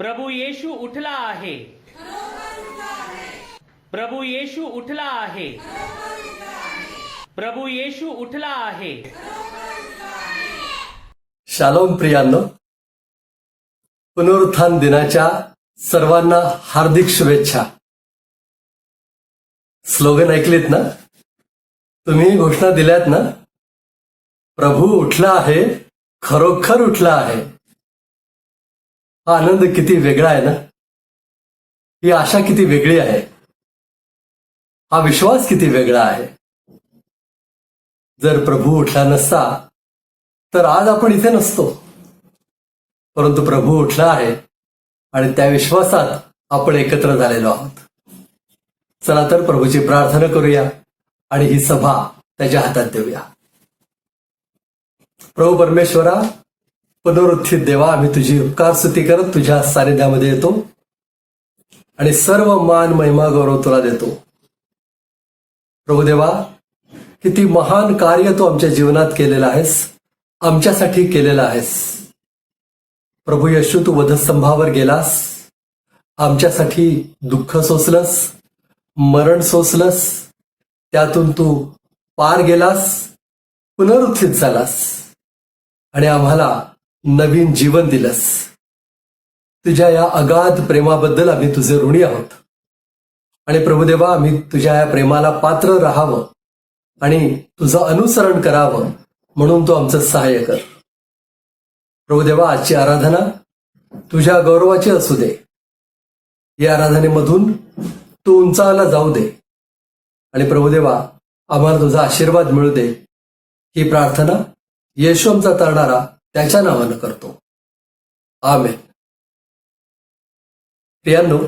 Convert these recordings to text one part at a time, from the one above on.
प्रभू येशू उठला आहे. प्रभू येशू उठला आहे. प्रभू येशू उठला आहे. शालोम प्रियांनो, पुनरुत्थान दिनाच्या सर्वांना हार्दिक शुभेच्छा. स्लोगन ऐकलीत ना? तुम्ही घोषणा दिल्यात ना? प्रभू उठला आहे, खरोखर उठला आहे. हा आनंद किती वेगळा आहे ना. ही आशा किती वेगळी आहे. हा विश्वास किती वेगळा आहे. जर प्रभू उठला नसता तर आज आपण इथे नसतो. परंतु प्रभू उठला आहे आणि त्या विश्वासात आपण एकत्र झालेलो आहोत. चला तर प्रभूची प्रार्थना करूया आणि ही सभा त्याच्या हातात देऊया. प्रभू परमेश्वरा, पुनरुत्थित देवा, आम्ही तुझी उपकार स्तुती करत तुझ्या सानिध्यामध्ये येतो आणि सर्व मान महिमा गौरव तुला देतो. प्रभू देवा, किती महान कार्य तू आमच्या जीवनात केलेलं आहेस, आमच्यासाठी केलेलं आहेस. प्रभू येशू, तू वधस्तंभावर गेलास, आमच्यासाठी दुःख सोसलंस, मरण सोसलंस, त्यातून तू पार गेलास, पुनरुत्थित झालास आणि आम्हाला नवीन जीवन दिलंस. तुझ्या या अगाध प्रेमाबद्दल आम्ही तुझे ऋणी आहोत. आणि प्रभुदेवा, आम्ही तुझ्या या प्रेमाला पात्र राहावं आणि तुझं अनुसरण करावं म्हणून तू आमचं सहाय्य कर. प्रभुदेवा, आजची आराधना तुझ्या गौरवाची असू दे. या आराधनेमधून तू उंचावला जाऊ दे आणि प्रभुदेवा, आम्हाला तुझा आशीर्वाद मिळू दे. ही प्रार्थना येशू आमचा तरणारा त्याच्या नावानं करतो. आमेन. प्रियांनो,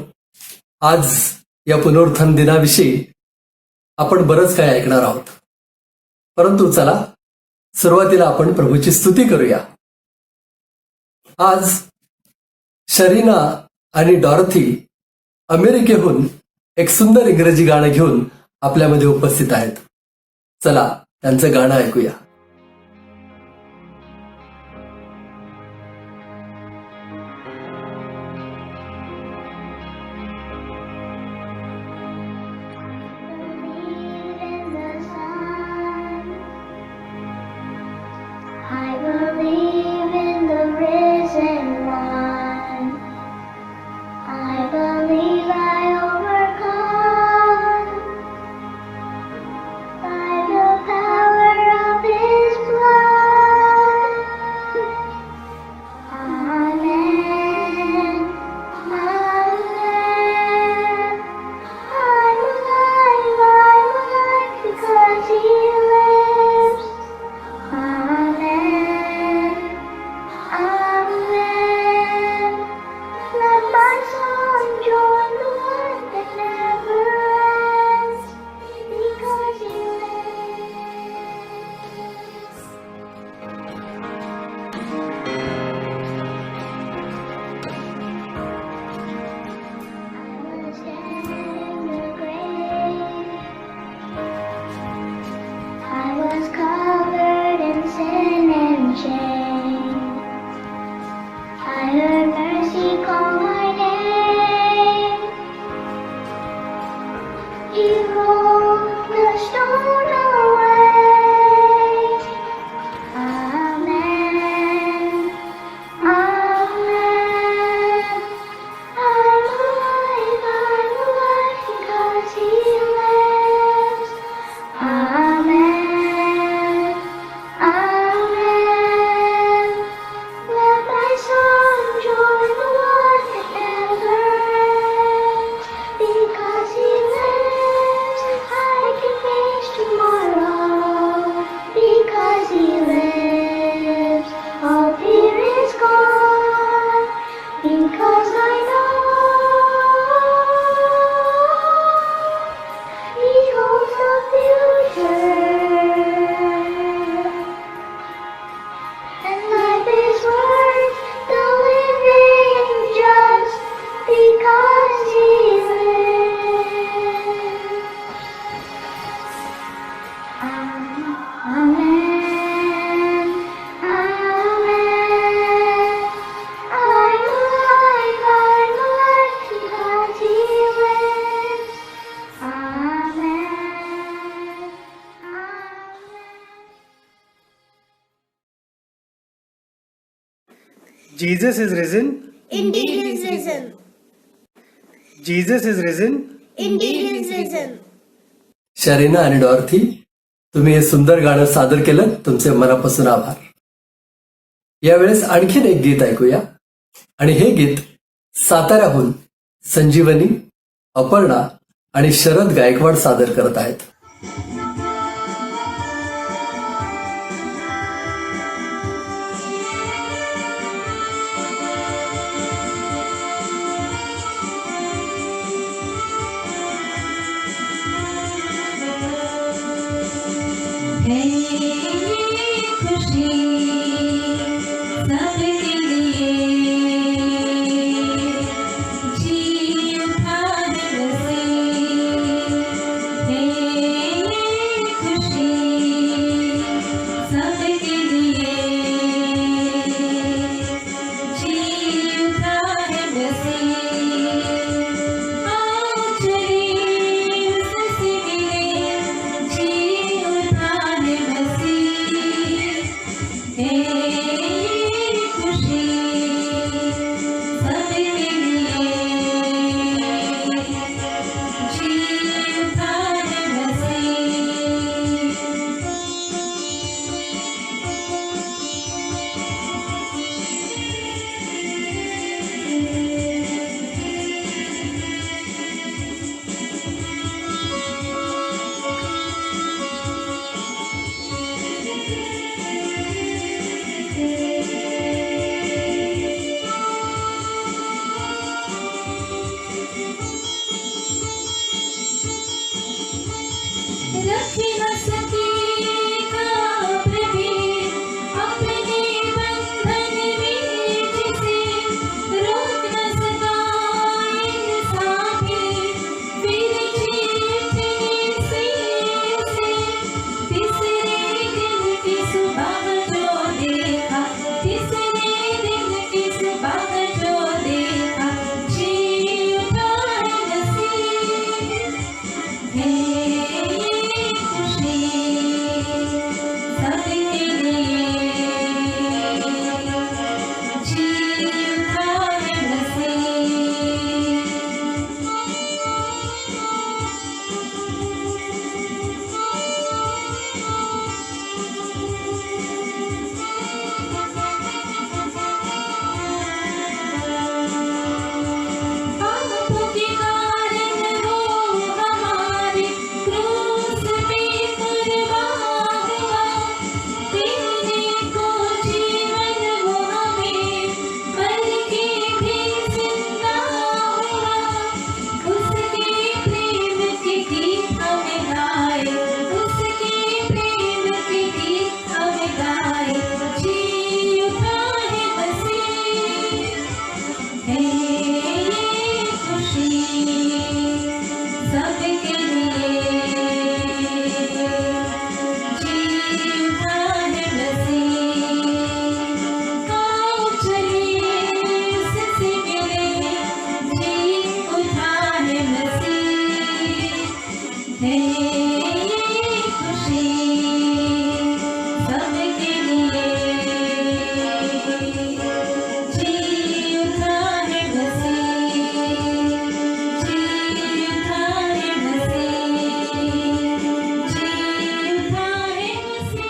आज या पुनरुत्थान दिनाविषयी आपण बरंच काही ऐकणार आहोत. परंतु चला सुरुवातीला आपण प्रभूची स्तुती करूया. आज शरीना आणि डॉरथी अमेरिकेहून एक सुंदर इंग्रजी गाणं घेऊन आपल्यामध्ये उपस्थित आहेत. चला त्यांचं गाणं ऐकूया. Because he lives, I can face tomorrow. Jesus is risen. Indeed he is risen. Jesus is risen. Indeed he is risen. शरीना आणि डॉर्थी, तुम्ही हे सुंदर गाणं सादर केलं, तुमचे मनापासून आभार. यावेळेस आणखीन एक गीत ऐकूया, आणि हे गीत साताऱ्याहून संजीवनी, अपर्णा आणि शरद गायकवाड सादर करत आहेत. खुशी सबके लिए जी उठान बसे खुशी सबके लिए जी उठान बसे आओ चलिए उससे मिले जी उठान बसे खुशी सबके लिए जी उठान बसे रखी न सकेगा प्रभु अपने बंधन में जिसे रोक न सका इंसाफी फिर जीते से तीसरे दिन की सुबह जो देखा तीसरे दिन की सुबह जो देखा जी उठा नसीब है खुशी सबके लिए जी उठाए बसे पापों के कारण वो हमारे क्रूस पे कुर्बान हुआ देने को जीवन वो हमें मर के भी जिंदा हुआ उसके प्रेम के गीत हमें गाए उसके प्रेम के गीत हमें गाए जी उठाए बसे खुशी सबके लिए जी उठान बसे आओ चलिए उससे मिले जी उठान बसे खुशी सबके लिए जी उठान बसे जी उठान बसे जी उठान बसे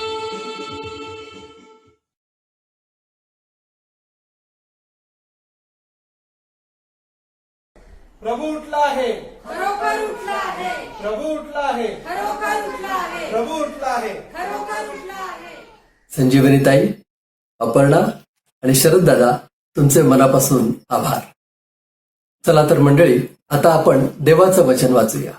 प्रभू उठला आहे, खरोखर उठला आहे. प्रभू उठला आहे, खरोखर उठला आहे. प्रभू उठला आहे. खरोखर उठला आहे. संजीवनी ताई, अपर्णा आणि शरद दादा, तुमचे मनापासून आभार. चला तर मंडळी, आता आपण देवाचं वचन वाचूया.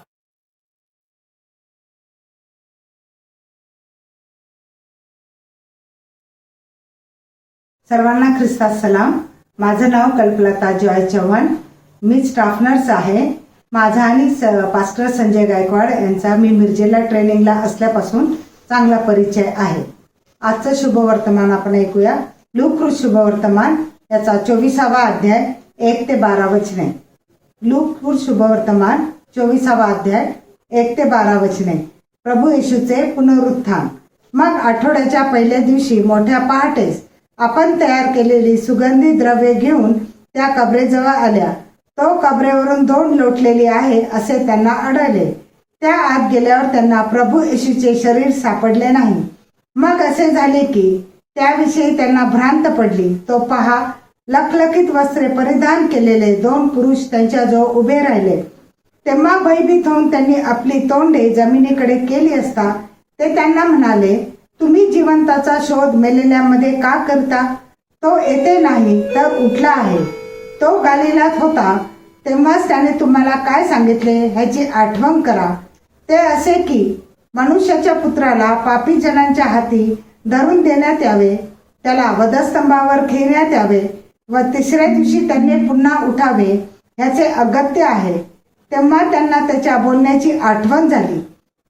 सर्वांना ख्रिस्तात सलाम. माझं नाव कल्पलता जॉय चव्हाण. मी स्टाफ नर्स आहे. माझा आणि पास्टर संजय गायकवाड यांचा मी मिरजेला ट्रेनिंगला असल्यापासून चांगला परिचय आहे. आजचं शुभवर्तमान आपण ऐकूया. लूक शुभवर्तमान याचा 24वा अध्याय 1 ते 12 वचने. लूक शुभवर्तमान 24वा अध्याय 1 ते 12 वचने. प्रभू येशूचे पुनरुत्थान. मग आठवड्याच्या पहिल्या दिवशी मोठ्या पहाटेस आपण तयार केलेली सुगंधी द्रव्ये घेऊन त्या कबरेजवळ आल्या. तो कबरेवरून 2 लोटलेली आहे असे त्यांना आढळले. त्या आत गेल्यावर त्यांना प्रभू येशूचे शरीर सापडले नाही. मग असे झाले की त्याविषयी त्यांना भ्रांत पडली. तो पहा, लखलखीत वस्त्रे परिधान केलेले 2 पुरुष त्यांच्याजवळ उभे राहिले. तेव्हा भयभीत होऊन त्यांनी आपली तोंडे जमिनीकडे केली असता ते त्यांना म्हणाले, तुम्ही जिवंताचा शोध मेलेल्यामध्ये का करता? तो येथे नाही तर उठला आहे. तो गलिलात होता तेव्हाच त्याने तुम्हाला काय सांगितले ह्याची आठवण करा. ते असे की मनुष्याच्या पुत्राला पापी जनांच्या हाती धरून देण्यात यावे, त्याला वधस्तंभावर खेळण्यात यावे व 3ऱ्या दिवशी त्यांनी पुन्हा उठावे ह्याचे अगत्य आहे. तेव्हा त्यांना त्याच्या बोलण्याची आठवण झाली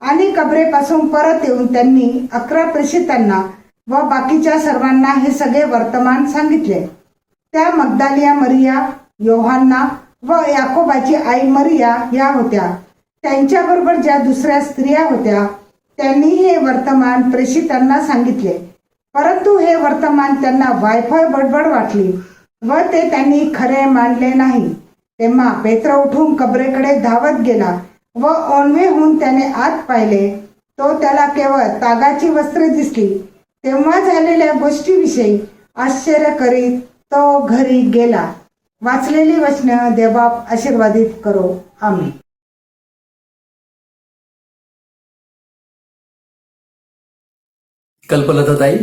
आणि कबरेपासून परत येऊन त्यांनी 11 प्रेषितांना व बाकीच्या सर्वांना हे सगळे वर्तमान सांगितले. त्या मग्दालिया मरिया, योहान्ना व याकोबाची आई मरिया या होत्या. त्यांच्याबरोबर ज्या दुसऱ्या स्त्रिया होत्या त्यांनी हे वर्तमान प्रेषितांना सांगितले. परंतु हे वर्तमान त्यांना वायफळ बडबड वाटली व ते त्यांनी खरे मानले नाही. तेव्हा पेत्र उठून कबरेकडे धावत गेला व ओंडवे होऊन त्याने आत पाहिले. तो त्याला केवळ तागाची वस्त्रे दिसली. तेव्हा झालेल्या गोष्टीविषयी आश्चर्य करीत तो घरी गेला. वाचलेली वचनं देवबाप आशीर्वादित करो. आमीन. कल्पलताताई,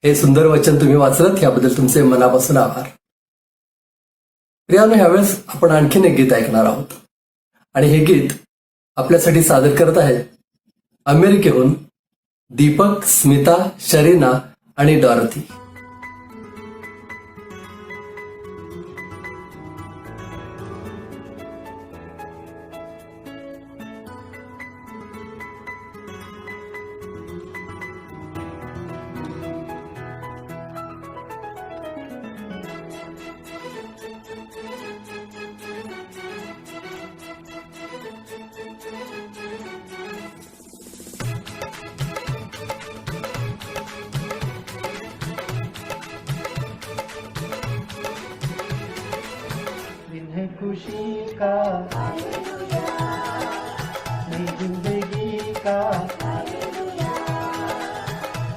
हे सुंदर वचन तुम्ही वाचलत याबद्दल तुमचे मनापासून आभार. प्रियानो, ह्यावेळेस आपण आणखीन एक गीत ऐकणार आहोत आणि हे गीत आपल्यासाठी सादर करत आहेत अमेरिकेहून दीपक, स्मिता, शरीना आणि डॉरथी. दिन खुशी का, नई जिंदगी का,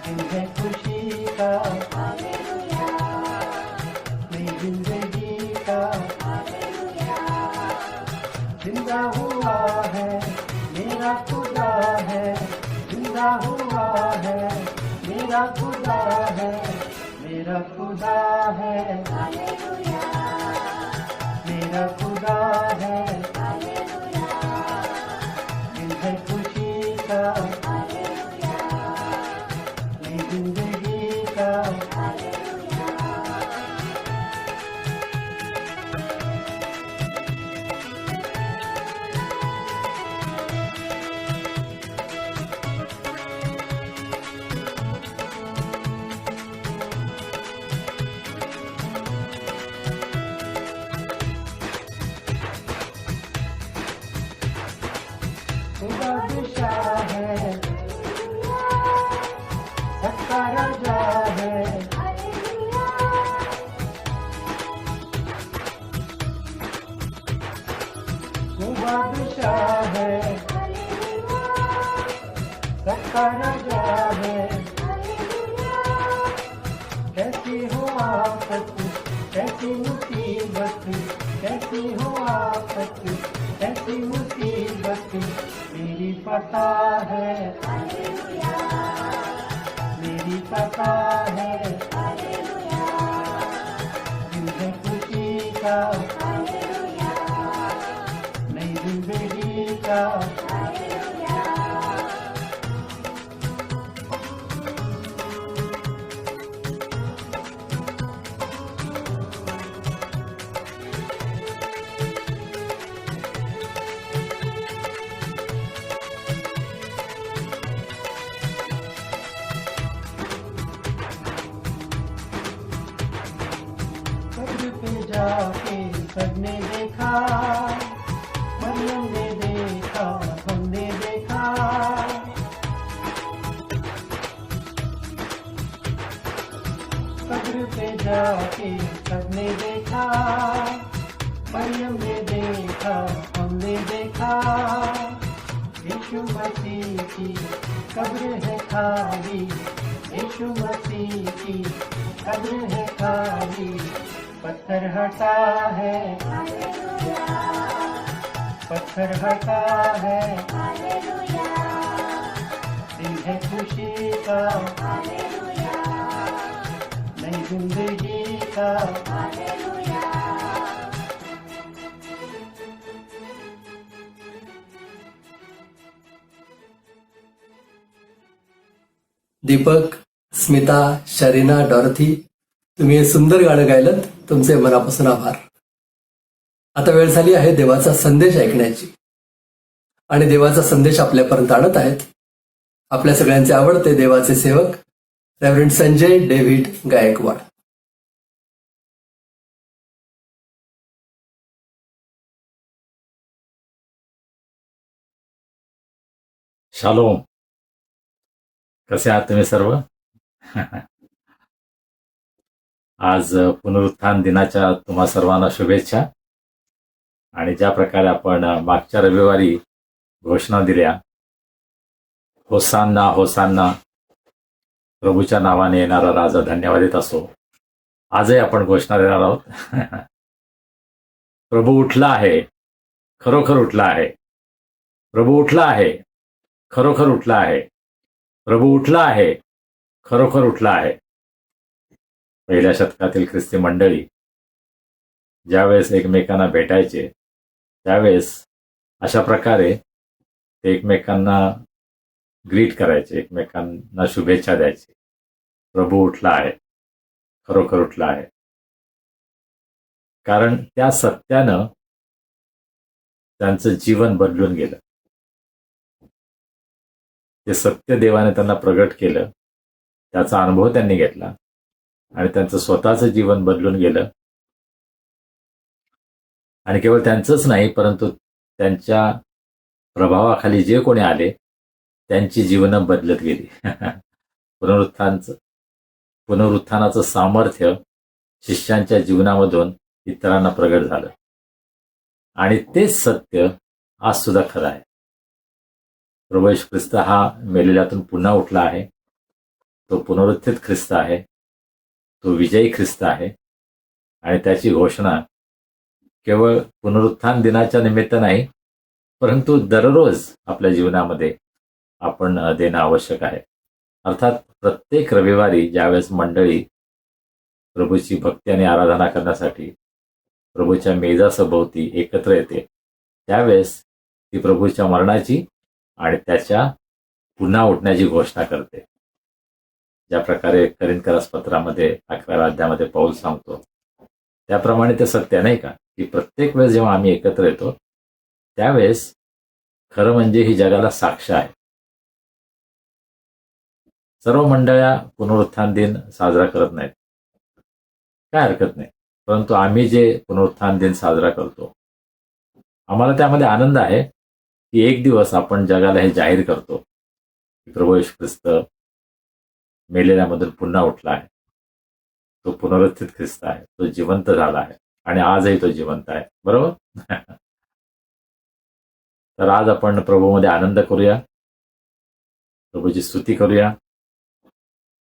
दिन है खुशी का, नई जिंदगी का, जिंदा हुआ है मेरा खुदा है, जिंदा हुआ है मेरा खुदा है, मेरा खुदा है, मेरा खुदा है, दिन है खुशी का, नई जिंदगी का, खुदा बादशाह है, सबका राजा है, खुदा बादशाह है, सबका राजा है. कैसी हो आफत, कैसी मुसीबत, कैसी हो आफत, कैसी मुसीबत, मेरी पता है, मेरी पता है, दिन है खुशी का, नई जिंदगी का. कब्र पे जाके सबने देखा, मरियम ने देखा, हमने देखा. कब्र जाके सबने देखा, मरियम ने देखा, हमने देखा, यीशु मसीह की कब्र है खाली, यीशु मसीह की कब्र है खाली, पत्थर हटा है, पत्थर हटा है, दिन है खुशी का, नई जिंदगी का। दीपक, स्मिता, शरीना, डॉर्थी, तुम्ही हे सुंदर गाणं गायलं. तुमचे मनापासून आभार. आता वेळ झाली आहे देवाचा संदेश ऐकण्याची. आणि देवाचा संदेश आपल्यापर्यंत आणत आहेत आपल्या सगळ्यांचे आवडते देवाचे सेवक reverend Sanjay David Gaikwad. Shalom. कसे आहात तुम्ही सर्व? आज पुनरुत्थान दिनाच्या तुम्हा सर्वांना शुभेच्छा. आणि ज्या प्रकारे आपण मागच्या रविवारी घोषणा दिल्या, होसान्ना होसान्ना, प्रभूच्या नावाने येणारा राजा धन्यवादित असो, आजही आपण घोषणा देणार आहोत. प्रभू उठला आहे, खरोखर उठला आहे. प्रभू उठला आहे, खरोखर उठला आहे. प्रभू उठला आहे, खरोखर उठला आहे. पहिल्या शतकातील ख्रिस्ती मंडळी ज्यावेळेस एकमेकांना भेटायचे त्यावेळेस अशा प्रकारे ते एकमेकांना ग्रीट करायचे, एकमेकांना शुभेच्छा द्यायचे. प्रभू उठला आहे, खरोखर उठला आहे. कारण त्या सत्यानं त्यांचं जीवन बदलून गेलं. ते सत्य देवाने त्यांना प्रगट केलं, त्याचा अनुभव त्यांनी घेतला आणि त्यांचं स्वतःचं जीवन बदलून गेलं. आणि केवळ त्यांचंच नाही, परंतु त्यांच्या प्रभावाखाली जे कोणी आले त्यांची जीवनं बदलत गेली. पुनरुत्थानाचं सामर्थ्य शिष्यांच्या जीवनामधून इतरांना प्रगट झालं. आणि तेच सत्य आज सुद्धा खरं आहे. प्रभू येशू ख्रिस्त हा मेलेल्यातून पुन्हा उठला आहे. तो पुनरुत्थित ख्रिस्त आहे. तो विजयी ख्रिस्त आहे. आणि त्याची घोषणा केवळ पुनरुत्थान दिनाच्या निमित्त नाही, परंतु दररोज आपल्या जीवनामध्ये आपण देणं आवश्यक आहे. अर्थात प्रत्येक रविवारी ज्यावेळेस मंडळी प्रभूची भक्ती आणि आराधना करण्यासाठी प्रभूच्या मेजासभोवती एकत्र येते, त्यावेळेस ती प्रभूच्या मरणाची आणि त्याच्या पुन्हा उठण्याची घोषणा करते. ज्या प्रकारे करिंथकरास पत्रामध्ये 11व्या अध्यायामध्ये पौल सांगतो, त्याप्रमाणे ते सत्य नाही का, की प्रत्येक वेळेस जेव्हा आम्ही एकत्र येतो त्यावेळेस खरं म्हणजे ही जगाला साक्ष आहे. सर्व मंडळ्या पुनरुत्थान दिन साजरा करत नाहीत, काय हरकत नाही, परंतु आम्ही जे पुनरुत्थान दिन साजरा करतो आम्हाला त्यामध्ये आनंद आहे की एक दिवस आपण जगाला हे जाहीर करतो की प्रभू येशू ख्रिस्त मेलेल्यामधून पुन्हा उठला आहे. तो पुनरुत्थित ख्रिस्त आहे. तो जिवंत झाला आहे आणि आजही तो जिवंत आहे. बरोबर? तर आज आपण प्रभूमध्ये आनंद करूया, प्रभूची स्तुती करूया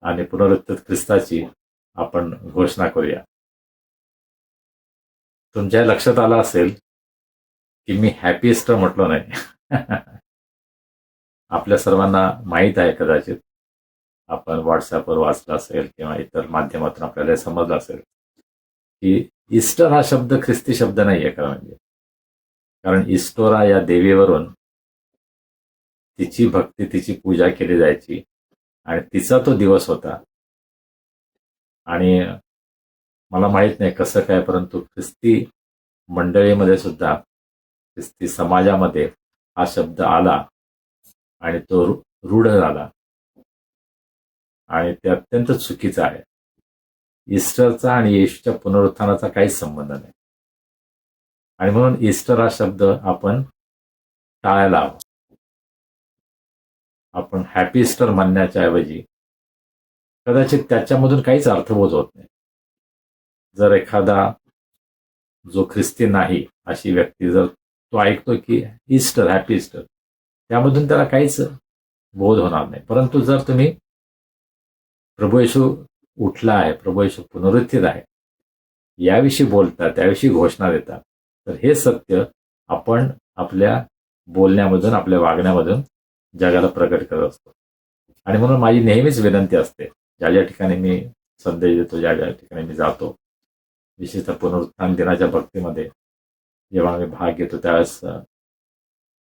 आणि पुनरुत्थित ख्रिस्ताची आपण घोषणा करूया. तुमच्या लक्षात आलं असेल की मी हॅपी ईस्टर म्हटलो नाही. आपल्या सर्वांना माहीत आहे, कदाचित आपण व्हॉट्सअपवर वाचलं असेल किंवा इतर माध्यमातून आपल्याला हे समजलं असेल की ईस्टर हा शब्द ख्रिस्ती शब्द नाही आहे. खरं म्हणजे कारण इस्टोरा या देवीवरून तिची भक्ती, तिची पूजा केली जायची आणि तिचा तो दिवस होता. आणि मला माहीत नाही कसं काय, परंतु ख्रिस्ती मंडळीमध्ये सुद्धा, ख्रिस्ती समाजामध्ये हा शब्द आला आणि तो रूढ झाला आणि ते अत्यंत चुकीचं आहे. ईस्टरचा आणि येशूच्या पुनरुत्थानाचा काहीच संबंध नाही. आणि म्हणून ईस्टर हा शब्द आपण टाळायला हवा. आपण हॅपी ईस्टर म्हणण्याच्या ऐवजी कदाचित त्याच्यामधून काहीच अर्थबोध होत नाही. जर एखादा जो ख्रिस्ती नाही अशी व्यक्ती जर तो ऐकतो की ईस्टर, हॅपी ईस्टर, त्यामधून त्याला काहीच बोध होणार नाही. परंतु जर तुम्ही प्रभू येशू उठला आहे, प्रभू येशू पुनरुत्थित आहे याविषयी बोलता, त्याविषयी घोषणा देता, तर हे सत्य आपण आपल्या बोलण्यामधून, आपल्या वागण्यामधून जगाला प्रकट करत असतो. आणि म्हणून माझी नेहमीच विनंती असते, ज्या ज्या ठिकाणी मी संदेश देतो, ज्या ज्या ठिकाणी मी जातो, विशेषतः पुनरुत्थान दिनाच्या भक्तीमध्ये जेव्हा मी भाग घेतो त्यावेळेस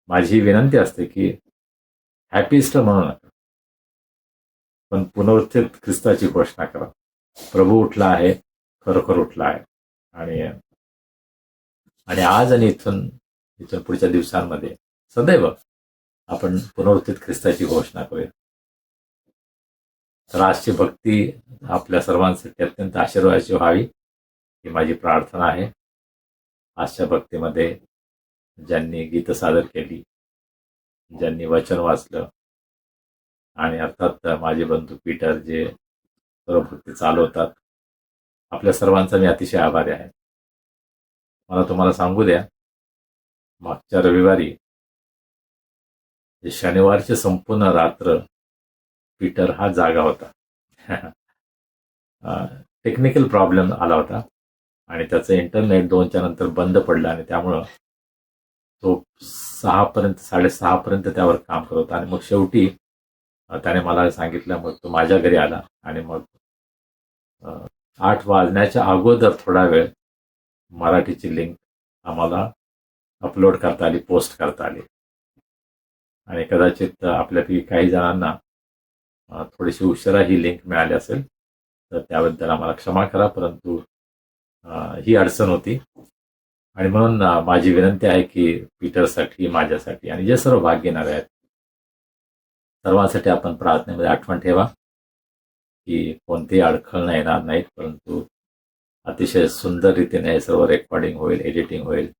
माझी ही विनंती असते की हॅपी ईस्टर म्हणू नका, पण पुनरुत्थित ख्रिस्ताची घोषणा करा. प्रभू उठला आहे, खरोखर उठला आहे. आणि आज आणि इथून पुढच्या दिवसांमध्ये सदैव आपण पुनरुत्थित ख्रिस्ताची घोषणा करूया. तर आजची भक्ती आपल्या सर्वांसाठी अत्यंत आशीर्वादाची व्हावी ही माझी प्रार्थना आहे. आजच्या भक्तीमध्ये ज्यांनी गीत सादर केली, ज्यांनी वचन वाचलं, आणि अर्थात माझे बंधू पीटर जे सर्व भक्ती चालवतात, आपल्या सर्वांचा मी अतिशय आभारी आहे. मला तुम्हाला सांगू द्या, मागच्या रविवारी शनिवारची संपूर्ण रात्र पीटर हा जागा होता. टेक्निकल प्रॉब्लेम आला होता आणि त्याचं इंटरनेट 2च्या नंतर बंद पडलं आणि त्यामुळं तो 6:30 पर्यंत त्यावर काम करत होता. आणि मग शेवटी त्याने मला सांगितलं, मग तो माझ्या घरी आला आणि मग 8 वाजण्याच्या अगोदर थोडा वेळ मराठीची लिंक आम्हाला अपलोड करता आली, पोस्ट करता आली. आणि कदाचित आपल्यापैकी काही जणांना थोडीशी उशिरा ही लिंक मिळाली असेल, तर त्याबद्दल आम्हाला क्षमा करा, परंतु ही अडचण होती. आणि म्हणून माझी विनंती आहे की पीटरसाठी, माझ्यासाठी आणि जे सर्व भाग घेणारे आहेत सर्वांसाठी आपण प्रार्थनेमध्ये आठवण ठेवा की कोणतेही अडखळणं येणार नाहीत, परंतु अतिशय सुंदर रीतीने हे सर्व रेकॉर्डिंग होईल, एडिटिंग होईल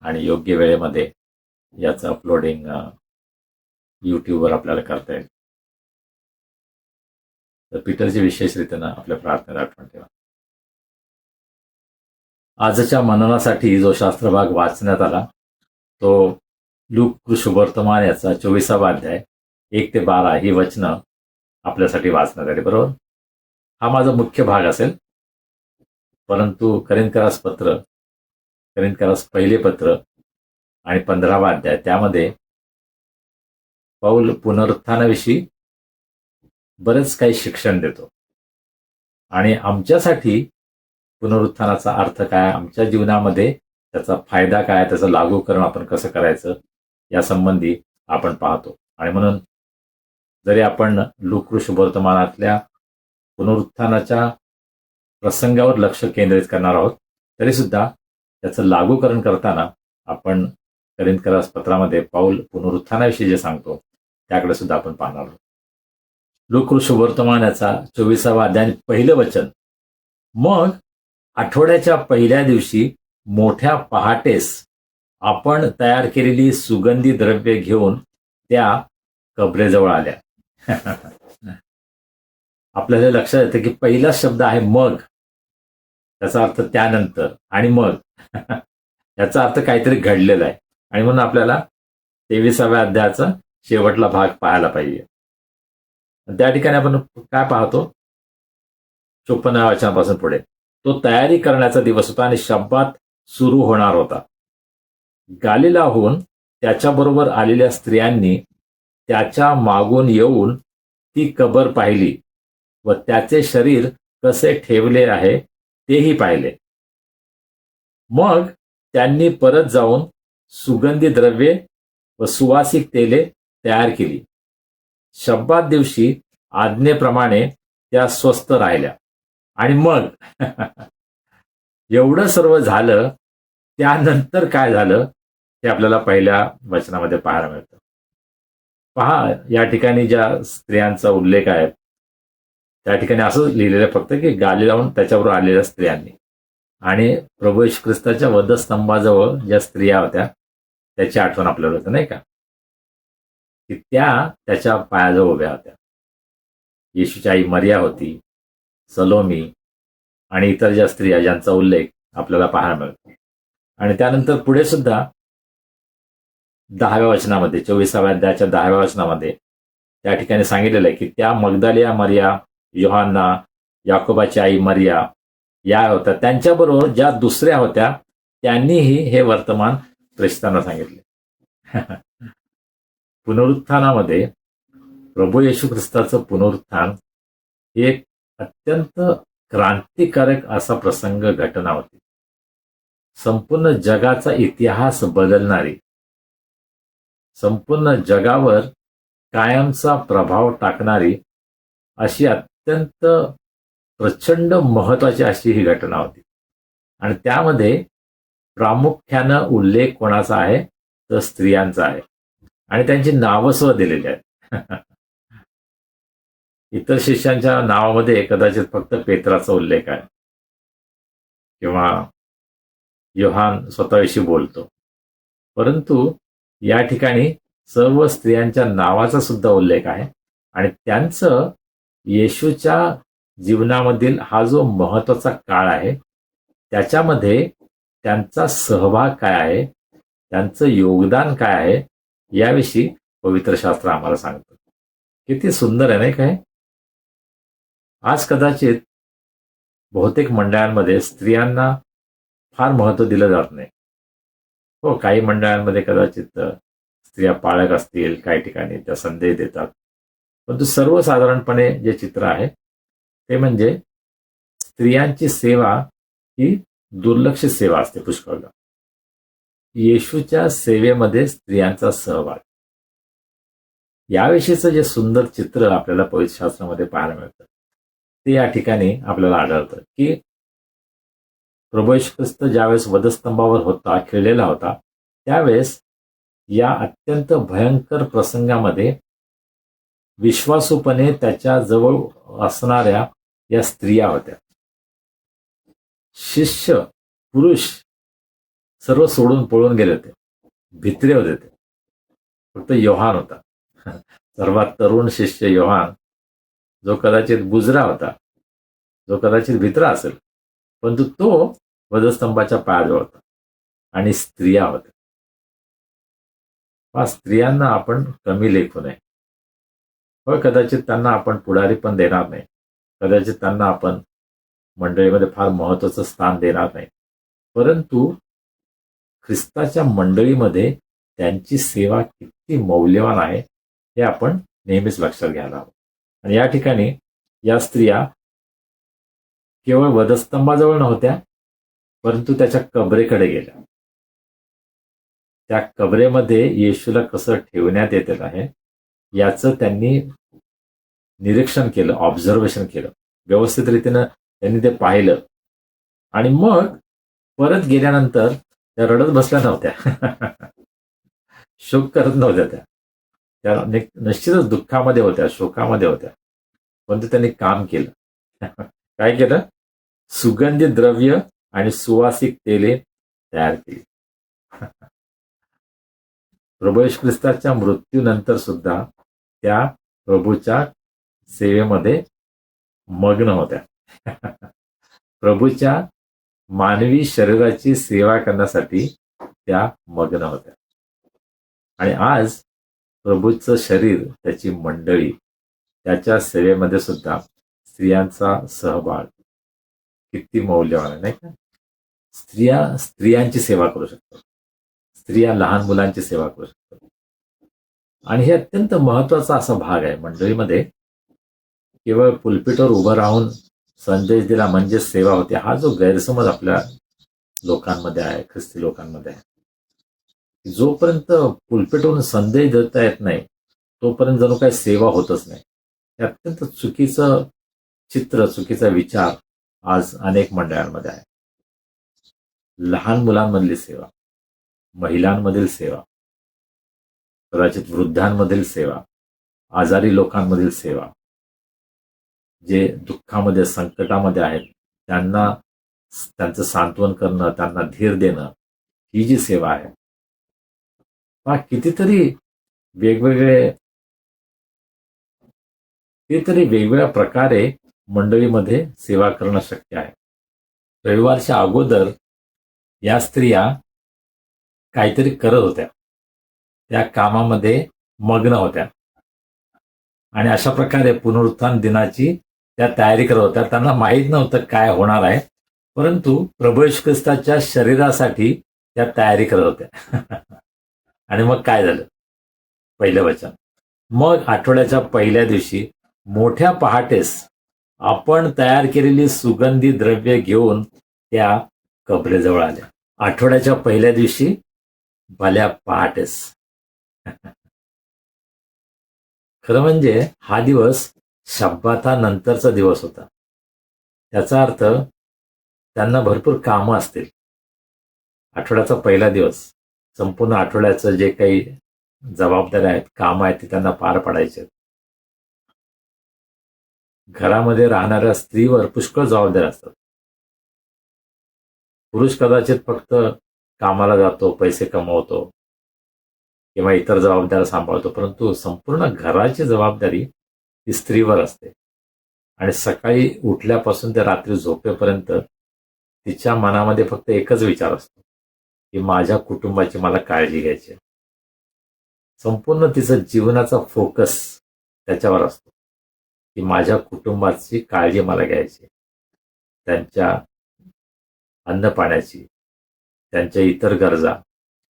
आणि योग्य वेळेमध्ये याचं अपलोडिंग यूट्यूबवर आपल्याला करता येईल. तर पीटरची विशेष रीतीनं आपल्या प्रार्थनेत आठवण ठेवा. आजच्या मननासाठी जो शास्त्रभाग वाचण्यात आला तो लूक शुभवर्तमान याचा 24वा अध्याय 1 ते 12 ही वचनं आपल्यासाठी वाचण्यात आली. बरोबर, हा माझा मुख्य भाग असेल, परंतु करिंथकरास पहिले पत्र आणि 15वा अध्याय त्यामध्ये पौल पुनरुत्थानाविषयी बरेच काही शिक्षण देतो. आणि आमच्यासाठी पुनरुत्थानाचा अर्थ काय, आमच्या जीवनामध्ये त्याचा फायदा काय, त्याचं लागूकरण आपण कसं करायचं यासंबंधी आपण पाहतो. आणि म्हणून जरी आपण लूक शुभवर्तमानातल्या पुनरुत्थानाच्या प्रसंगावर लक्ष केंद्रित करणार आहोत, तरी सुद्धा त्याचं लागूकरण करताना आपण करिंथकरास पत्रामध्ये पौल पुनरुत्थानाविषयी जे सांगतो त्याकडे सुद्धा आपण पाहणार आहोत. लूक शुभवर्तमानाचा 24वा अध्याय पहिलं वचन, मग आठवड्याच्या पहिल्या दिवशी मोठ्या पहाटेस आपण तयार केलेली सुगंधी द्रव्ये घेऊन त्या कबरेजवळ आल्या. आपल्याला लक्षात येतं की पहिला शब्द आहे मग, त्याचा अर्थ त्यानंतर, आणि मग याचा अर्थ काहीतरी घडलेला आहे. आणि म्हणून आपल्याला 23व्या अध्यायाचा शेवटला भाग पाहायला पाहिजे. त्या ठिकाणी आपण काय पाहतो, 54व्या वचनापासून पुढे, तो तयारी करण्याचा दिवस होता आणि शब्बात सुरू होणार होता. गालिलाहून त्याच्याबरोबर आलेल्या स्त्रियांनी त्याच्या मागून येऊन ती कबर पाहिली व त्याचे शरीर कसे ठेवले आहे तेही पाहिले. मग त्यांनी परत जाऊन सुगंधी द्रव्ये व सुवासिक तेले तयार केली. शब्बात दिवशी आज्ञेप्रमाणे त्या स्वस्थ राहिल्या. आणि मग एवढं सर्व झालं, त्यानंतर काय झालं ते आपल्याला पहिल्या वचनामध्ये पाहायला मिळतं. पहा, या ठिकाणी ज्या स्त्रियांचा उल्लेख आहे त्या ठिकाणी असं लिहिलेलं फक्त की गालिलाहून त्याच्यावर आलेल्या स्त्रियांनी, आणि प्रभू येशू ख्रिस्ताच्या वधस्तंभाजवळ ज्या स्त्रिया होत्या त्याची आठवण आपल्याला होतं, नाही का, की त्या त्याच्या पायाजवळ उभ्या होत्या. येशूची आई मरिया होती, सलोमी, आणि इतर ज्या स्त्रिया ज्यांचा उल्लेख आपल्याला पाहायला मिळतो. आणि त्यानंतर पुढे सुद्धा 10व्या वचनामध्ये 24व्या अध्यायाच्या 10व्या वचनामध्ये त्या ठिकाणी सांगितलेलं आहे की त्या मगदलिया मरिया, योहान्ना, याकोबाची आई मरिया या होत्या, त्यांच्याबरोबर ज्या दुसऱ्या होत्या त्यांनीही हे वर्तमान प्रेषितांना सांगितले. पुनरुत्थानामध्ये प्रभू येशू ख्रिस्ताचं पुनरुत्थान ही एक अत्यंत क्रांतिकारक असा प्रसंग घटना होती. संपूर्ण जगाचा इतिहास बदलणारी, संपूर्ण जगावर कायमचा प्रभाव टाकणारी अशी अत्यंत प्रचंड महत्वाची अशी ही घटना होती. आणि त्यामध्ये प्रामुख्यानं उल्लेख कोणाचा आहे तर स्त्रियांचा आहे आणि त्यांची नावं सुद्धा दिलेली आहेत. इतर शिष्यांच्या नावामध्ये कदाचित फक्त पेत्राचा उल्लेख आहे किंवा योहान स्वतःविषयी बोलतो, परंतु या ठिकाणी सर्व स्त्रियांच्या नावाचा सुद्धा उल्लेख आहे. आणि त्यांचं येशूच्या जीवनामधील हा जो महत्वाचा काळ आहे त्याच्यामध्ये त्यांचा सहभाग काय आहे, त्यांचं योगदान काय आहे याविषयी पवित्र शास्त्र आम्हाला सांगतं. किती सुंदर आहे नाही काय. आज कदाचित बहुतेक मंडळांमध्ये स्त्रियांना फार महत्व दिलं जात नाही. हो, काही मंडळांमध्ये कदाचित स्त्रिया पाळक असतील, काही ठिकाणी त्या संदेश देतात, परंतु सर्वसाधारणपणे जे चित्र आहे ते म्हणजे स्त्रियांची सेवा ही दुर्लक्षित सेवा असते पुष्कळदा. येशूच्या सेवेमध्ये स्त्रियांचा सहभाग याविषयीचं जे सुंदर चित्र आपल्याला पवित्र शास्त्रामध्ये पाहायला मिळतं ते या ठिकाणी आपल्याला आढळतं की प्रभू येशू ख्रिस्त ज्यावेळेस वधस्तंभावर होता, खिळलेला होता, त्यावेळेस या अत्यंत भयंकर प्रसंगामध्ये विश्वासूपणे त्याच्या जवळ असणाऱ्या या स्त्रिया होत्या. शिष्य पुरुष सर्व सोडून पळून गेले होते, भित्रे होते ते. फक्त योहान होता, सर्वात तरुण शिष्य योहान, जो कदाचित बुजरा होता, जो कदाचित भित्रा असेल, परंतु तो वधस्तंभाच्या पायाजवळ होता. आणि स्त्रिया होत्या. स्त्रियांना आपण कमी लेखू नये. होय, कदाचित त्यांना आपण पुढारी पण देणार नाही, कदाचित त्यांना आपण मंडळीमध्ये फार महत्वाचं स्थान देणार नाही, परंतु ख्रिस्ताच्या मंडळीमध्ये त्यांची सेवा किती मौल्यवान आहे हे आपण नेहमीच लक्षात घ्यायला हवं. आणि या ठिकाणी या स्त्रिया केवळ वधस्तंभाजवळ नव्हत्या, परंतु त्याच्या कबरेकडे गेल्या. त्या कबरेमध्ये येशूला कसं ठेवण्यात येत आहे याचं त्यांनी निरीक्षण केलं, ऑब्झर्वेशन केलं, व्यवस्थित रीतीनं त्यांनी ते पाहिलं. आणि मग परत गेल्यानंतर त्या रडत बसल्या नव्हत्या, शोक करत नव्हत्या, त्या निश्चितच दुःखामध्ये होत्या, शोकामध्ये होत्या, परंतु त्यांनी काम केलं. काय केलं? सुगंधी द्रव्य आणि सुवासिक तेले तयार केली. प्रभू येशू ख्रिस्ताच्या मृत्यूनंतर सुद्धा त्या प्रभूच्या सेवेमध्ये मग्न होत्या. प्रभूच्या मानवी शरीराची सेवा करण्यासाठी त्या मग्न होत्या. आणि आज प्रभूचं शरीर, त्याची मंडळी, त्याच्या सेवेमध्ये सुद्धा स्त्रियांचा सहभाग किती मौल्यवान आहे नाही का. स्त्रिया स्त्रियांची सेवा करू शकतात, स्त्रिया लहान मुलांची सेवा करू शकतात. आणि हे अत्यंत महत्वाचा असा भाग आहे मंडळीमध्ये. केवळ पुलपिटवर उभं राहून संदेश दिला म्हणजे सेवा होते, हा जो गैरसमज आपल्या लोकांमध्ये आहे, ख्रिस्ती लोकांमध्ये आहे. जोपर्यंत पुलपिटवरून संदेश देता येत नाही तोपर्यंत जणू काही सेवा होतच नाही. हे अत्यंत चुकीचं चित्र, चुकीचा विचार आज अनेक मंडळांमध्ये आहे. लहान मुलांमधली सेवा, महिलांमधील सेवा, कदाचित वृद्धांमधील सेवा, आजारी लोकांमधील सेवा, जे दुःखामध्ये, संकटामध्ये आहेत त्यांना त्यांचं सांत्वन करणं, त्यांना धीर देणं, ही जी सेवा आहे, कितीतरी वेगवेगळ्या प्रकारे मंडळीमध्ये सेवा करणं शक्य आहे. रविवारच्या अगोदर या स्त्रिया काहीतरी करत होत्या, त्या कामामध्ये मग्न होत्या आणि अशा प्रकारे पुनरुत्थान दिनाची त्या तयारी करत होत्या. त्यांना माहीत नव्हतं काय होणार आहे, परंतु प्रभू येशू ख्रिस्ताच्या शरीरासाठी त्या तयारी करत होत्या. आणि मग काय झालं? पहिलं वचन, मग आठवड्याच्या पहिल्या दिवशी मोठ्या पहाटेस आपण तयार केलेली सुगंधी द्रव्य घेऊन त्या कबरेजवळ आल्या. आठवड्याच्या पहिल्या दिवशी भल्या पहाटेस. खरं म्हणजे हा दिवस शब्बाता नंतरचा दिवस होता. त्याचा अर्थ त्यांना भरपूर कामं असतील. आठवड्याचा पहिला दिवस, संपूर्ण आठवड्याचं जे काही जबाबदाऱ्या आहेत, कामं आहेत, ते त्यांना पार पाडायचे आहेत. घरामध्ये राहणाऱ्या स्त्रीवर पुष्कळ जबाबदाऱ्या असतात. पुरुष कदाचित फक्त कामाला जातो, पैसे कमवतो किंवा इतर जबाबदाऱ्या सांभाळतो, परंतु संपूर्ण घराची जबाबदारी ही स्त्रीवर असते. आणि सकाळी उठल्यापासून ते रात्री झोपेपर्यंत तिच्या मनामध्ये फक्त एकच विचार असतो की माझ्या कुटुंबाची मला काळजी घ्यायची आहे. संपूर्ण तिचं जीवनाचा फोकस त्याच्यावर असतो की माझ्या कुटुंबाची काळजी मला घ्यायची, त्यांच्या अन्न पाण्याची, त्यांच्या इतर गरजा,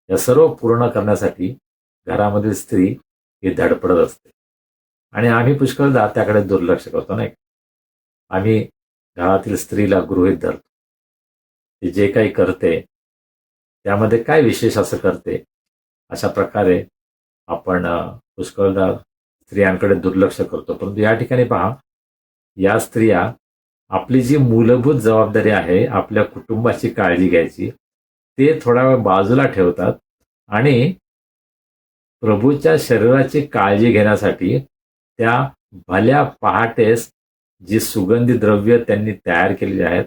या सर्व पूर्ण करण्यासाठी घरामधील स्त्री ही धडपडत असते. आणि आम्ही पुष्कळदा त्याकडे दुर्लक्ष करतो, नाही? आम्ही घरातील स्त्रीला गृहीत धरतो. ती जे काही करते त्यामध्ये काय विशेष असं करते, अशा प्रकारे आपण पुष्कळदा स्त्रियांकडे दुर्लक्ष करतो. परंतु या ठिकाणी पहा, या स्त्रिया आपली जी मूलभूत जबाबदारी आहे आपल्या कुटुंबाची काळजी घ्यायची, ते थोडा वेळ बाजूला ठेवतात आणि प्रभूच्या शरीराची काळजी घेण्यासाठी त्या भल्या पहाटेस जी सुगंधी द्रव्य त्यांनी तयार केलेली आहेत,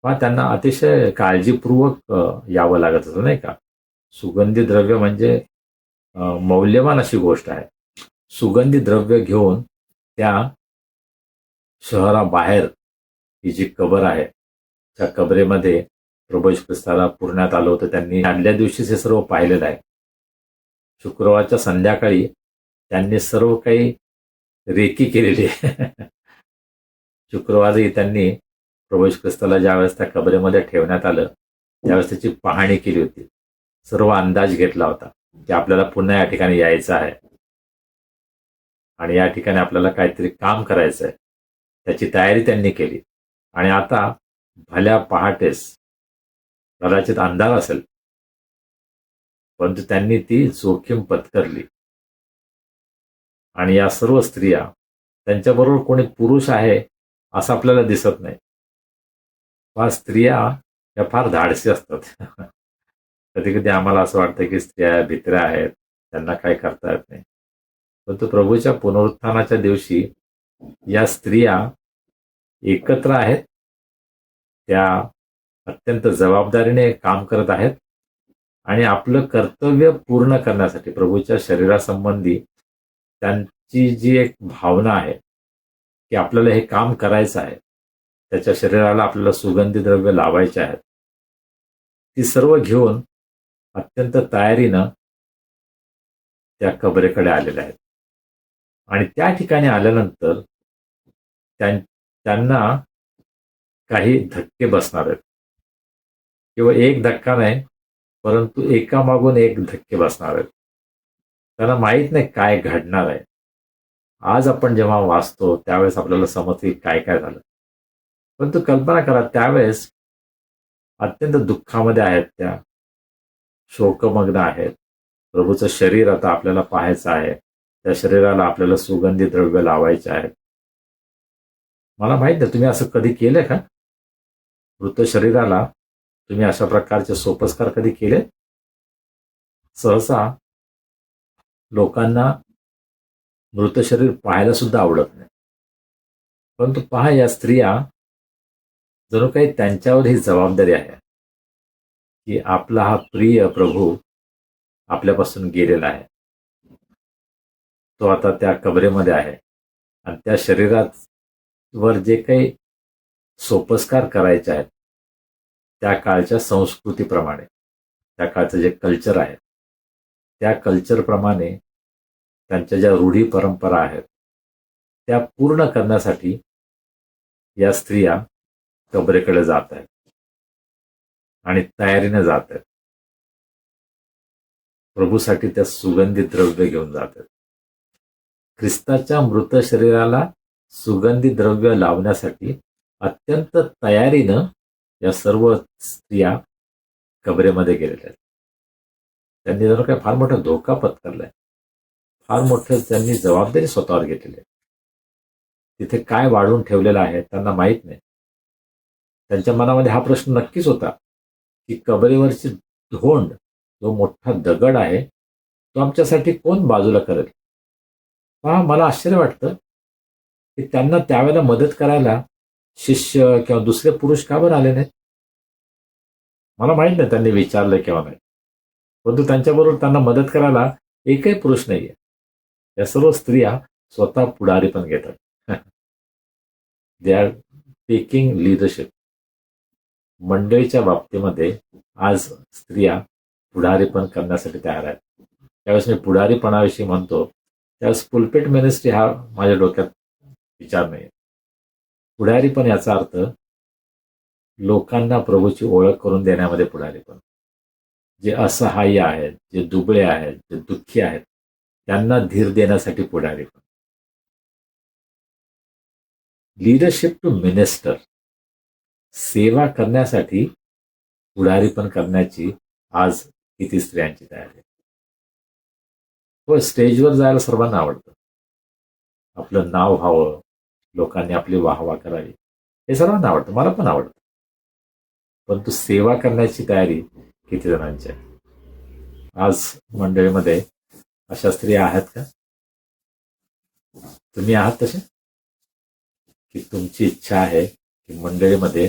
त्यांना अतिशय काळजीपूर्वक यावं लागत असं, नाही का? सुगंधी द्रव्य म्हणजे मौल्यवान अशी गोष्ट आहे. सुगंधी द्रव्य घेऊन त्या शहराबाहेर ही जी कबर आहे, त्या कबरेमध्ये प्रभू येशू ख्रिस्ताला पुरण्यात आलं होतं. त्यांनी आदल्या दिवशीच हे सर्व पाहिलेलं आहे. शुक्रवारच्या संध्याकाळी त्यांनी सर्व काही रेकी केलेली आहे. शुक्रवारी त्यांनी प्रभू येशू ख्रिस्ताला ज्यावेळेस त्या कबरेमध्ये ठेवण्यात आलं त्यावेळेस त्याची पाहणी केली होती, सर्व अंदाज घेतला होता की आपल्याला पुन्हा या ठिकाणी यायचं आहे आणि या ठिकाणी आपल्याला काहीतरी काम करायचं आहे, त्याची तयारी त्यांनी केली. आणि आता भल्या पहाटेस, कदाचित अंधार असेल, परंतु त्यांनी ती जोखीम पत्करली. आणि या सर्व स्त्रिया, त्यांच्याबरोबर कोणी पुरुष आहे असं आपल्याला दिसत नाही. स्त्रिया या फार धाडसी असतात. कधी कधी आम्हाला असं वाटतं की स्त्रिया भित्र्या आहेत, त्यांना काय करता येत नाही. परंतु प्रभूच्या पुनरुत्थानाच्या दिवशी या स्त्रिया एकत्र आहेत, त्या अत्यंत जबाबदारीने काम करत आहेत आणि आपलं कर्तव्य पूर्ण करण्यासाठी प्रभूच्या शरीरासंबंधी त्यांची जी एक भावना आहे की आपल्याला हे काम करायचं आहे, त्याच्या शरीराला आपल्याला सुगंधी द्रव्य लावायचे आहेत, ती सर्व घेऊन अत्यंत तयारीनं त्या कबरेकडे आलेल्या आहेत. आणि त्या ठिकाणी आल्यानंतर त्यांना काही धक्के बसणार आहेत, किंवा एक धक्का नाही परंतु एकामागून एक धक्के बसणार आहेत. त्यांना माहीत नाही काय घडणार आहे. आज आपण जेव्हा वाचतो त्यावेळेस आपल्याला समजते काय काय झालं, परंतु कल्पना करा त्यावेळेस अत्यंत दुःखामध्ये आहेत, त्या शोकमग्न आहेत. प्रभूचं शरीर आता आपल्याला पाहायचं आहे, त्या शरीराला आपल्याला सुगंधी द्रव्य लावायचे आहेत. मला माहित नाही तुम्ही असं कधी केलंय का? मृत शरीराला तुम्ही अशा प्रकारचे सोपस्कार कधी केले? सहसा लोकांना मृत शरीर पाहायला सुद्धा आवडत नाही. परंतु पहा, या स्त्रिया जणू काही त्यांच्यावर ही जबाबदारी आहे की आपला हा प्रिय प्रभू आपल्यापासून गेलेला आहे, तो आता त्या कबरेमध्ये आहे आणि त्या शरीरावर जे काही सोपस्कार करायचे आहेत त्या काळच्या संस्कृतीप्रमाणे, त्या काळचं जे कल्चर आहे त्या कल्चरप्रमाणे त्यांच्या ज्या रूढी परंपरा आहेत त्या पूर्ण करण्यासाठी या स्त्रिया कबरेकडे जात आहेत आणि तयारीने जात आहेत. प्रभूसाठी त्या सुगंधी द्रव्य घेऊन जात आहेत. ख्रिस्ताच्या मृत शरीराला सुगंधी द्रव्य लावण्यासाठी अत्यंत तयारीनं या सर्व स्त्रिया कबरेमध्ये गेलेल्या आहेत. त्यांनी जणू काय फार मोठा धोका पत्करलाय, फार मोठं त्यांनी जबाबदारी स्वतःवर घेतलेली आहे. तिथे काय वाढवून ठेवलेलं आहे त्यांना माहीत नाही. त्यांच्या मनामध्ये हा प्रश्न नक्कीच होता की कबरेवरची धोंड, जो मोठा दगड आहे, तो आमच्यासाठी कोण बाजूला करेल. पहा, मला आश्चर्य वाटतं की त्यांना त्यावेळेला मदत करायला शिष्य किंवा दुसरे पुरुष का बरं आले नाहीत. मला माहित नाही त्यांनी विचारलं किंवा नाही, परंतु त्यांच्याबरोबर त्यांना मदत करायला एकही पुरुष नाहीये. या सर्व स्त्रिया स्वतः पुढारी पण घेतात. They are taking leadership. मंडळीच्या बाबतीमध्ये आज स्त्रिया पुढारी पण करण्यासाठी तयार आहेत. त्यावेळेस मी पुढारीपणाविषयी म्हणतो त्यावेळेस पुलपेट मिनिस्ट्री हा माझ्या डोक्यात विचार नाही. पुढारी पण याचा अर्थ लोकांना प्रभूची ओळख करून देण्यामध्ये पुढारी पण. जे असहाय्य आहेत, जे दुबळे आहेत, जे दुःखी आहेत, त्यांना धीर देण्यासाठी पुढारी पण. लीडरशिप टू मिनिस्टर, सेवा करण्यासाठी पुढारी पण करण्याची आज किती स्त्रियांची तयारी आहे. हो, स्टेजवर जायला सर्वांना आवडतं, आपलं नाव व्हावं, लोकांनी आपली वाहवा करावी, हे सर्वांना आवडतं, मला पण आवडतं. परंतु सेवा करण्याची तयारी किती जणांची आहे. आज मंडळीमध्ये अशा स्त्रिया आहेत का? तुम्ही आहात तसे की तुमची इच्छा आहे की मंडळीमध्ये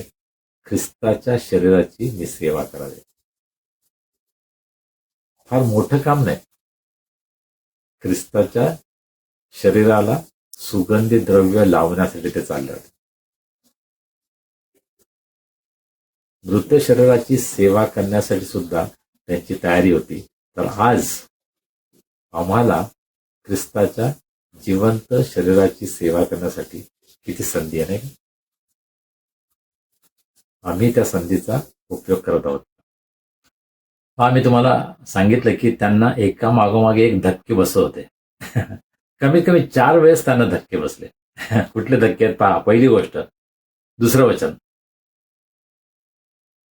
ख्रिस्ताच्या शरीराची मी सेवा करावी. फार मोठं काम नाही, ख्रिस्ताच्या शरीराला सुगंधी द्रव्य लावण्यासाठी ते चालले होते. मृत शरीराची सेवा करण्यासाठी सुद्धा त्यांची तयारी होती. तर आज आम्हाला ख्रिस्ताच्या जिवंत शरीराची सेवा करण्यासाठी किती संधी आहे, नाही? आम्ही त्या संधीचा उपयोग करत आहोत. हा, मी तुम्हाला सांगितलं की त्यांना एका मागोमागे एक धक्के बसत होते. कमीत कमी 4 वेळेस त्यांना धक्के बसले. कुठले धक्के आहेत पहा. पहिली गोष्ट, दुसरं वचन,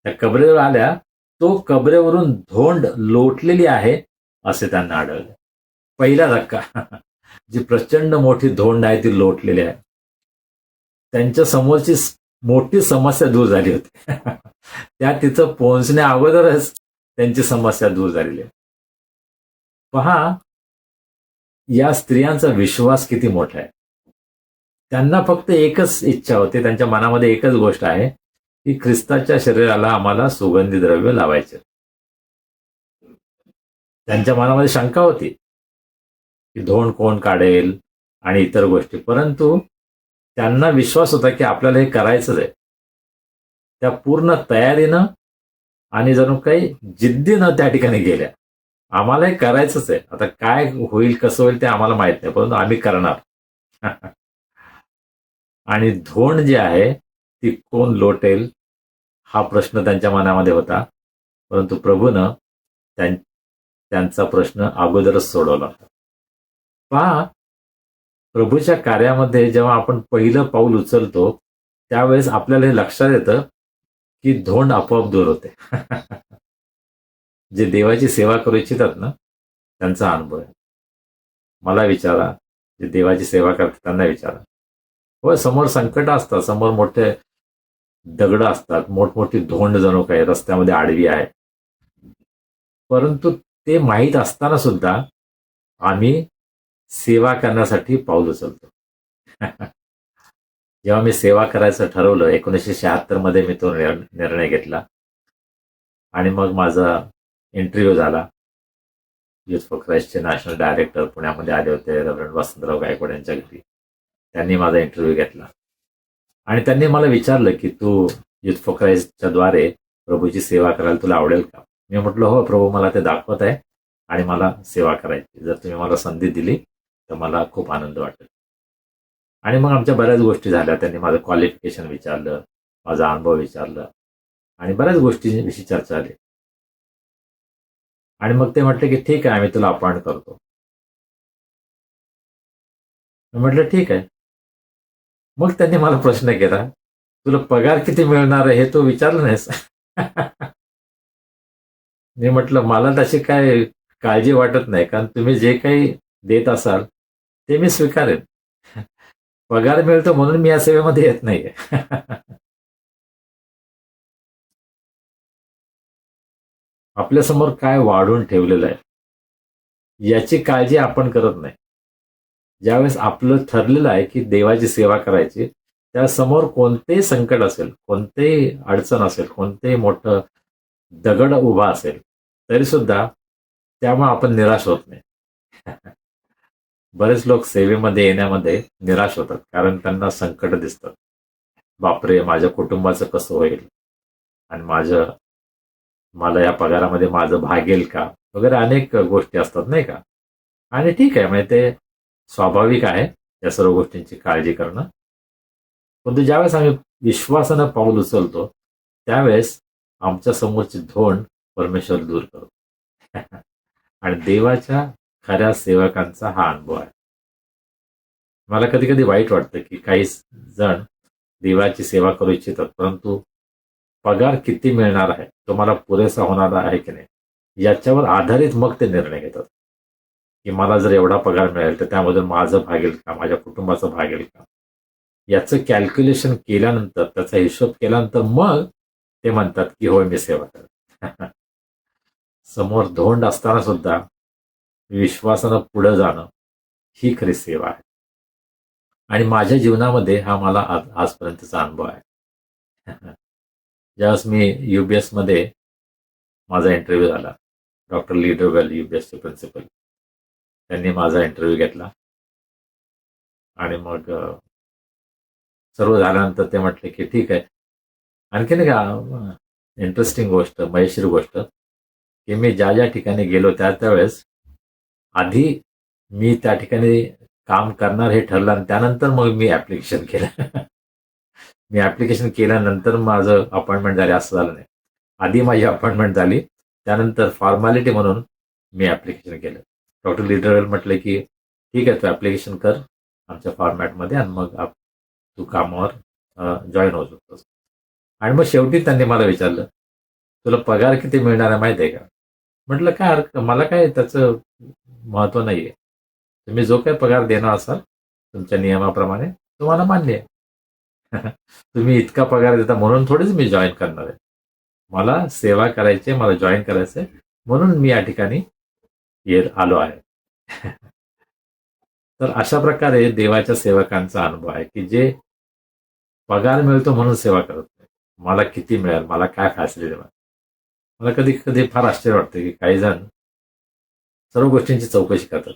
त्या कबरेवर आल्या, तो कबरेवरून धोंड लोटलेली आहे असे त्यांना आढळले. पहिला धक्का, जी प्रचंड मोठी धोंड आहे ती लोटलेली आहे. त्यांच्या समोरची मोठी समस्या दूर झाली होती. त्या तिथं पोहोचण्या अगोदरच त्यांची समस्या दूर झालेली आहे. पहा, या स्त्रियांचा विश्वास किती मोठा आहे. त्यांना फक्त एकच इच्छा होती, त्यांच्या मनामध्ये एकच गोष्ट आहे की ख्रिस्ताच्या शरीराला आम्हाला सुगंधी द्रव्य लावायचे. त्यांच्या मनामध्ये शंका होती की धोंड कोण काढेल आणि इतर गोष्टी, परंतु त्यांना विश्वास होता की आपल्याला हे करायचंच आहे. त्या पूर्ण तयारीनं आणि जणू काही जिद्दीनं त्या ठिकाणी गेल्या. आम्हाला हे करायचंच आहे, आता काय होईल कसं होईल ते आम्हाला माहित नाही, परंतु आम्ही करणार. आणि धोंड जी आहे ती कोण लोटेल हा प्रश्न त्यांच्या मनामध्ये होता, परंतु प्रभूनं त्यांचा प्रश्न अगोदरच सोडवला होता. पहा, प्रभूच्या कार्यामध्ये जेव्हा आपण पहिलं पाऊल उचलतो त्यावेळेस आपल्याला हे लक्षात येतं की धोंड आपोआप दूर होते. जे देवाची सेवा करू इच्छितात ना, त्यांचा अनुभव आहे. मला विचारा, जे देवाची सेवा करतात त्यांना विचारा. हो, समोर संकट असतात, समोर मोठे दगड असतात, मोठमोठी धोंड जणू काही रस्त्यामध्ये आडवी आहे, परंतु ते माहीत असताना सुद्धा आम्ही सेवा करण्यासाठी पाऊल उचलतो. जेव्हा मी सेवा करायचं ठरवलं 1976 मध्ये मी तो निर्णय घेतला आणि मग माझा इंटरव्ह्यू झाला. युथ फॉर ख्राइस्टचे नॅशनल डायरेक्टर पुण्यामध्ये आले होते, रेव्हरंड वसंतराव गायकवाड यांच्या घरी. त्यांनी माझा इंटरव्ह्यू घेतला आणि त्यांनी मला विचारलं की तू युथ फॉर ख्राइस्टच्या द्वारे प्रभूची सेवा करायला तुला आवडेल का? मी म्हटलं हो प्रभू, मला ते दाखवत आहे आणि मला सेवा करायची. जर तुम्ही मला संधी दिली तर मला खूप आनंद वाटेल. आणि मग आमच्या बऱ्याच गोष्टी झाल्या. त्यांनी माझं क्वालिफिकेशन विचारलं, माझा अनुभव विचारलं आणि बऱ्याच गोष्टींविषयी चर्चा झाली. आणि मग ते म्हटले की ठीक आहे, आम्ही तुला अपॉइंट करतो. मी म्हटलं ठीक आहे. मग त्यांनी मला प्रश्न केला, तुला पगार किती मिळणार आहे हे तू विचारलं नाहीस? मी म्हटलं मला तशी काय काळजी वाटत नाही, कारण तुम्ही जे काही देत असाल ते मी स्वीकारेन. पगार मिळतो म्हणून मी या सेवेमध्ये येत नाहीये. आपल्यासमोर काय वाढून ठेवलेलं आहे याची काळजी आपण करत नाही. ज्यावेळेस आपलं ठरलेलं आहे की देवाची सेवा करायची, त्या समोर कोणतेही संकट असेल, कोणतेही अडचण असेल, कोणतेही मोठं दगड उभा असेल, तरी सुद्धा त्यामुळे आपण निराश होत नाही. बरेच लोक सेवेमध्ये येण्यामध्ये निराश होतात, कारण त्यांना संकट दिसतात. बापरे, माझ्या कुटुंबाचं कसं होईल आणि मला या पगारामध्ये माझं भागेल का वगैरे अनेक गोष्टी असतात नाही का. आणि ठीक आहे, म्हणजे ते स्वाभाविक आहे या सर्व गोष्टींची काळजी करणं. परंतु ज्यावेळेस आम्ही विश्वासानं पाऊल उचलतो त्यावेळेस आमच्या समोरची धोंड परमेश्वर दूर करतो. आणि देवाच्या खऱ्या सेवकांचा हा अनुभव आहे. मला कधी कधी वाईट वाटतं की काही जण देवाची सेवा करू इच्छितात, परंतु पगार किती मिळणार आहे, तो मला पुरेसा होणार आहे की नाही याच्यावर आधारित मग ते निर्णय घेतात की मला जर एवढा पगार मिळेल तर त्यामधून माझं भागेल का, माझ्या कुटुंबाचं भागेल का, याचं कॅल्क्युलेशन केल्यानंतर, त्याचा हिशोब केल्यानंतर मग ते म्हणतात की होय मी सेवा करेन. समोर धोंड असताना सुद्धा विश्वासानं पुढे जाणं ही खरी सेवा आहे. आणि माझ्या जीवनामध्ये हा मला आजपर्यंतचा अनुभव आहे. ज्यावेळेस मी UBS मध्ये माझा इंटरव्ह्यू झाला, डॉक्टर लीडरवेल UBSचे प्रिन्सिपल, त्यांनी माझा इंटरव्ह्यू घेतला आणि मग सर्व झाल्यानंतर ते म्हटले की ठीक आहे. आणखीन का इंटरेस्टिंग गोष्ट, मजेशीर गोष्ट, की मी ज्या ज्या ठिकाणी गेलो त्यावेळेस आधी मी त्या ठिकाणी काम करणार हे ठरलं आणि त्यानंतर मग मी ऍप्लिकेशन केलं. मी ऍप्लिकेशन केल्यानंतर माझं अपॉइंटमेंट झाली असं झालं नाही. आधी माझी अपॉइंटमेंट झाली, त्यानंतर फॉर्मॅलिटी म्हणून मी ऍप्लिकेशन केलं. डॉक्टर लीडरवेल म्हटलं की ठीक आहे, तू ऍप्लिकेशन कर आमच्या फॉर्मॅटमध्ये आणि मग तू कामावर जॉईन होऊ शकतोस. आणि मग शेवटी त्यांनी मला विचारलं, तुला पगार किती मिळणार आहे माहिती आहे का? म्हटलं काय मला काय त्याचं महत्व नाहीये. तुम्ही जो काही पगार देणार असाल तुमच्या नियमाप्रमाणे तुम्हाला मान्य आहे. तुम्ही इतका पगार देता म्हणून थोडीच मी जॉईन करणार आहे. मला सेवा करायची, मला जॉईन करायचं आहे म्हणून मी या ठिकाणी आलो आहे. तर अशा प्रकारे देवाच्या सेवकांचा अनुभव आहे की जे पगार मिळतो म्हणून सेवा करत नाही. मला किती मिळेल, मला काय फॅसिलिटी मिळेल. मला कधी कधी फार आश्चर्य वाटतं की काही जण सर्व गोष्टींची चौकशी करतात.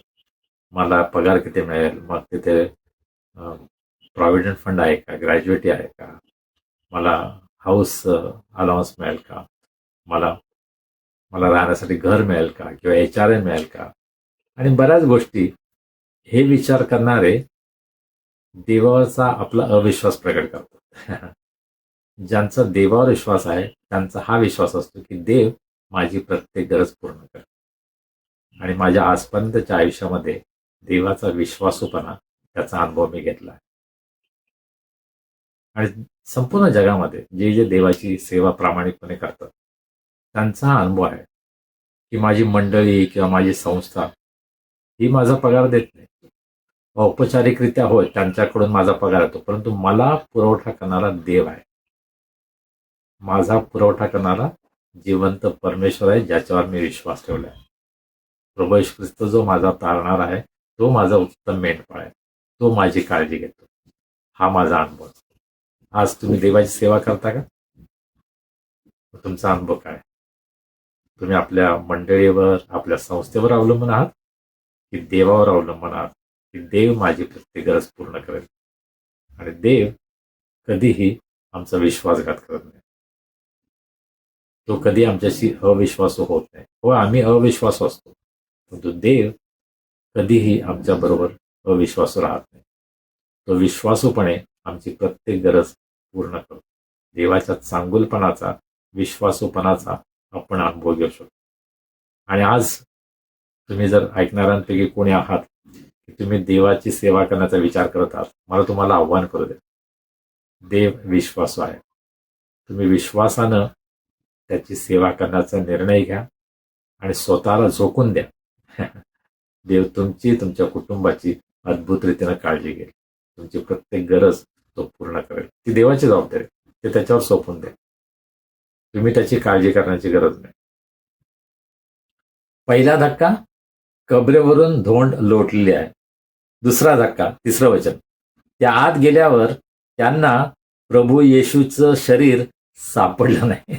मला पगार किती मिळेल, मग तिथे प्रॉव्हिडंट फंड आहे का, ग्रॅज्युएटी आहे का, मला हाऊस अलाउन्स मिळेल का, मला राहण्यासाठी घर मिळेल का, किंवा HRA मिळेल का, आणि बऱ्याच गोष्टी हे विचार करणारे देवावरचा आपला अविश्वास प्रकट करतात. ज्यांचा देवावर विश्वास आहे त्यांचा हा विश्वास असतो की देव माझी प्रत्येक गरज पूर्ण करेल. आणि माझ्या आजपर्यंतच्या आयुष्यामध्ये देवाचा विश्वासूपणा त्याचा अनुभव मी घेतला आहे. आणि संपूर्ण जगामध्ये जे जे देवाची सेवा प्रामाणिकपणे करतात त्यांचा हा अनुभव आहे की माझी मंडळी किंवा माझी संस्था ही माझा पगार देत नाही. औपचारिकरित्या होय, त्यांच्याकडून माझा पगार येतो, परंतु मला पुरवठा करणारा देव आहे. माझा पुरवठा करणारा जिवंत परमेश्वर आहे, ज्याच्यावर मी विश्वास ठेवला आहे. प्रभू येशू ख्रिस्त जो माझा तारणार आहे, तो माझा उत्तम मेंढपाळ आहे, तो माझी काळजी घेतो. हा माझा अनुभव. आज तुम्ही देवाची सेवा करता का? तुमचा अनुभव काय? तुम्ही आपल्या मंडळीवर, आपल्या संस्थेवर अवलंबून आहात की देवावर अवलंबून आहात की देव माझी प्रत्येक गरज पूर्ण करेल? आणि देव कधीही आमचा विश्वासघात करत नाही. तो कधी आमच्याशी अविश्वासू होत नाही. हो, आम्ही अविश्वासू असतो, परंतु देव कधीही आमच्या बरोबर अविश्वासू राहत नाही. तो विश्वासूपणे आमची प्रत्येक गरज पूर्ण करतो. देवाच्या चांगुलपणाचा, विश्वासूपणाचा आपण अनुभव घेऊ शकतो. आणि आज तुम्ही जर ऐकणाऱ्यांपैकी कोणी आहात की तुम्ही देवाची सेवा करण्याचा विचार करत आहात, मला तुम्हाला आव्हान करू द्या. देव विश्वासू आहे. तुम्ही विश्वासानं त्याची सेवा करण्याचा निर्णय घ्या आणि स्वतःला झोकून द्या. देव तुमची, तुमच्या कुटुंबाची अद्भुत रीतीनं काळजी घेईल. तुमची प्रत्येक गरज तो पूर्ण करेल. ती देवाची जबाबदारी, ते त्याच्यावर सोपवून द्या. तुम्ही त्याची काळजी करण्याची गरज नाही. पहिला धक्का, कबरेवरून धोंड लोटलेली आहे. दुसरा धक्का, तिसरं वचन, त्या आत गेल्यावर त्यांना प्रभू येशूचं शरीर सापडलं नाही.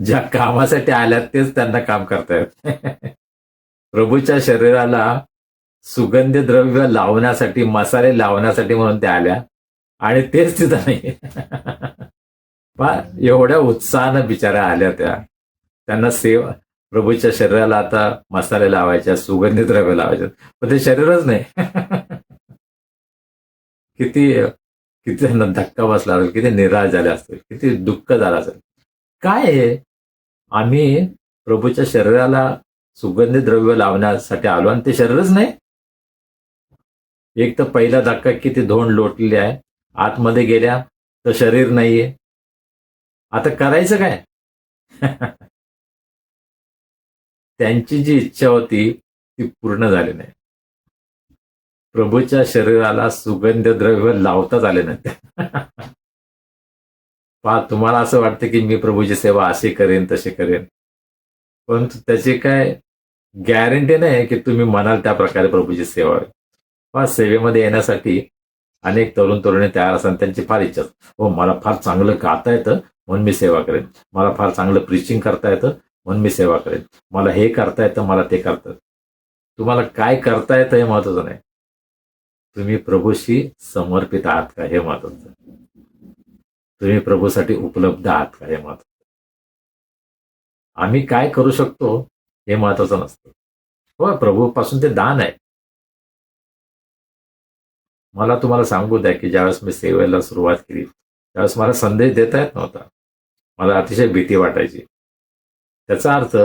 ज्या कामासाठी आल्यात तेच त्यांना काम करतायत. प्रभूच्या शरीराला सुगंधी द्रव्य लावण्यासाठी, मसाले लावण्यासाठी म्हणून त्या आल्या आणि तेच तिथं नाही. एवढ्या उत्साहानं बिचाऱ्या आल्या त्यांना सेवा, प्रभूच्या शरीराला आता मसाले लावायच्या, सुगंधी द्रव्य लावायचे, पण ते शरीरच नाही. किती किती त्यांना धक्का बसला असेल, किती निराश झाले असतील, किती दुःख झालं असेल. काय आहे, आम्ही प्रभूच्या शरीराला सुगंधी द्रव्य लावण्यासाठी आलो आणि ते शरीरच नाही. एक तर पहिला धक्का, किती धोंड लोटलेली आहे, आतमध्ये गेल्या तर शरीर नाहीये. आता करायचं काय? त्यांची जी इच्छा होती ती पूर्ण झाली नाही. प्रभूच्या शरीराला सुगंध द्रव्य लावताच आले नाही. पहा, तुम्हाला असं वाटतं की मी प्रभूची सेवा अशी करेन, तशी करेन, परंतु त्याची काय गॅरंटी नाही की तुम्ही म्हणाल त्या प्रकारे प्रभूची सेवा होईल. पहा, सेवेमध्ये येण्यासाठी अनेक तरुण तरुणी तयार असतात. त्यांची फार इच्छा, हो मला फार चांगलं गाता येतं म्हणून मी सेवा करेन, मला फार चांगलं प्रीचिंग करता येतं म्हणून मी सेवा करेन, मला हे करता येतं, मला ते करता येतं. तुम्हाला काय करता येतं हे महत्वाचं नाही, तुम्ही प्रभूशी समर्पित आहात का हे महत्वाचं. तुम्ही प्रभूसाठी उपलब्ध आहात का हे महत्वाचं. आम्ही काय करू शकतो हे महत्वाचं नसतं. हो, प्रभूपासून ते दान आहे. मला तुम्हाला सांगू द्या की ज्यावेळेस मी सेवेला सुरुवात केली त्यावेळेस मला संदेश देता येत नव्हता. मला अतिशय भीती वाटायची. त्याचा अर्थ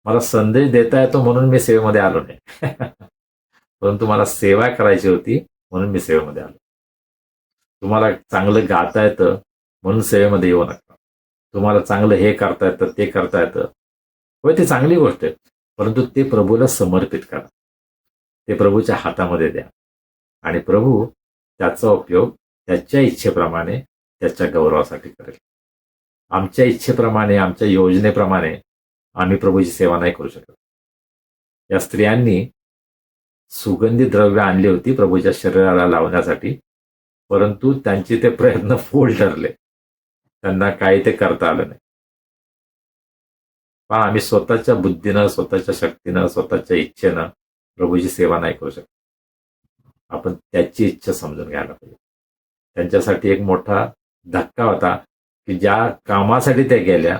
मला संदेश देता येतो म्हणून मी सेवेमध्ये आलो नाही. परंतु मला सेवा करायची होती म्हणून मी सेवेमध्ये आलो. तुम्हाला चांगलं गाता येतं म्हणून सेवेमध्ये येऊ नका. तुम्हाला चांगलं हे करता येतं, ते करता येतं, होय ते चांगली गोष्ट आहे, परंतु ते प्रभूला समर्पित करा. ते प्रभूच्या हातामध्ये द्या आणि प्रभू त्याचा उपयोग त्याच्या इच्छेप्रमाणे, त्याच्या गौरवासाठी करेल. आमच्या इच्छेप्रमाणे, आमच्या योजनेप्रमाणे आम्ही प्रभूची सेवा नाही करू शकत. या स्त्रियांनी सुगंधी द्रव्य आणली होती प्रभूच्या शरीराला लावण्यासाठी, परंतु त्यांचे ते प्रयत्न फोल ठरले. त्यांना काही ते करता आलं नाही. पण आम्ही स्वतःच्या बुद्धीनं, स्वतःच्या शक्तीनं, स्वतःच्या इच्छेनं प्रभूची सेवा नाही करू शकत. आपण त्याची इच्छा समजून घ्यायला पाहिजे. त्यांच्यासाठी एक मोठा धक्का होता की ज्या कामासाठी त्या गेल्या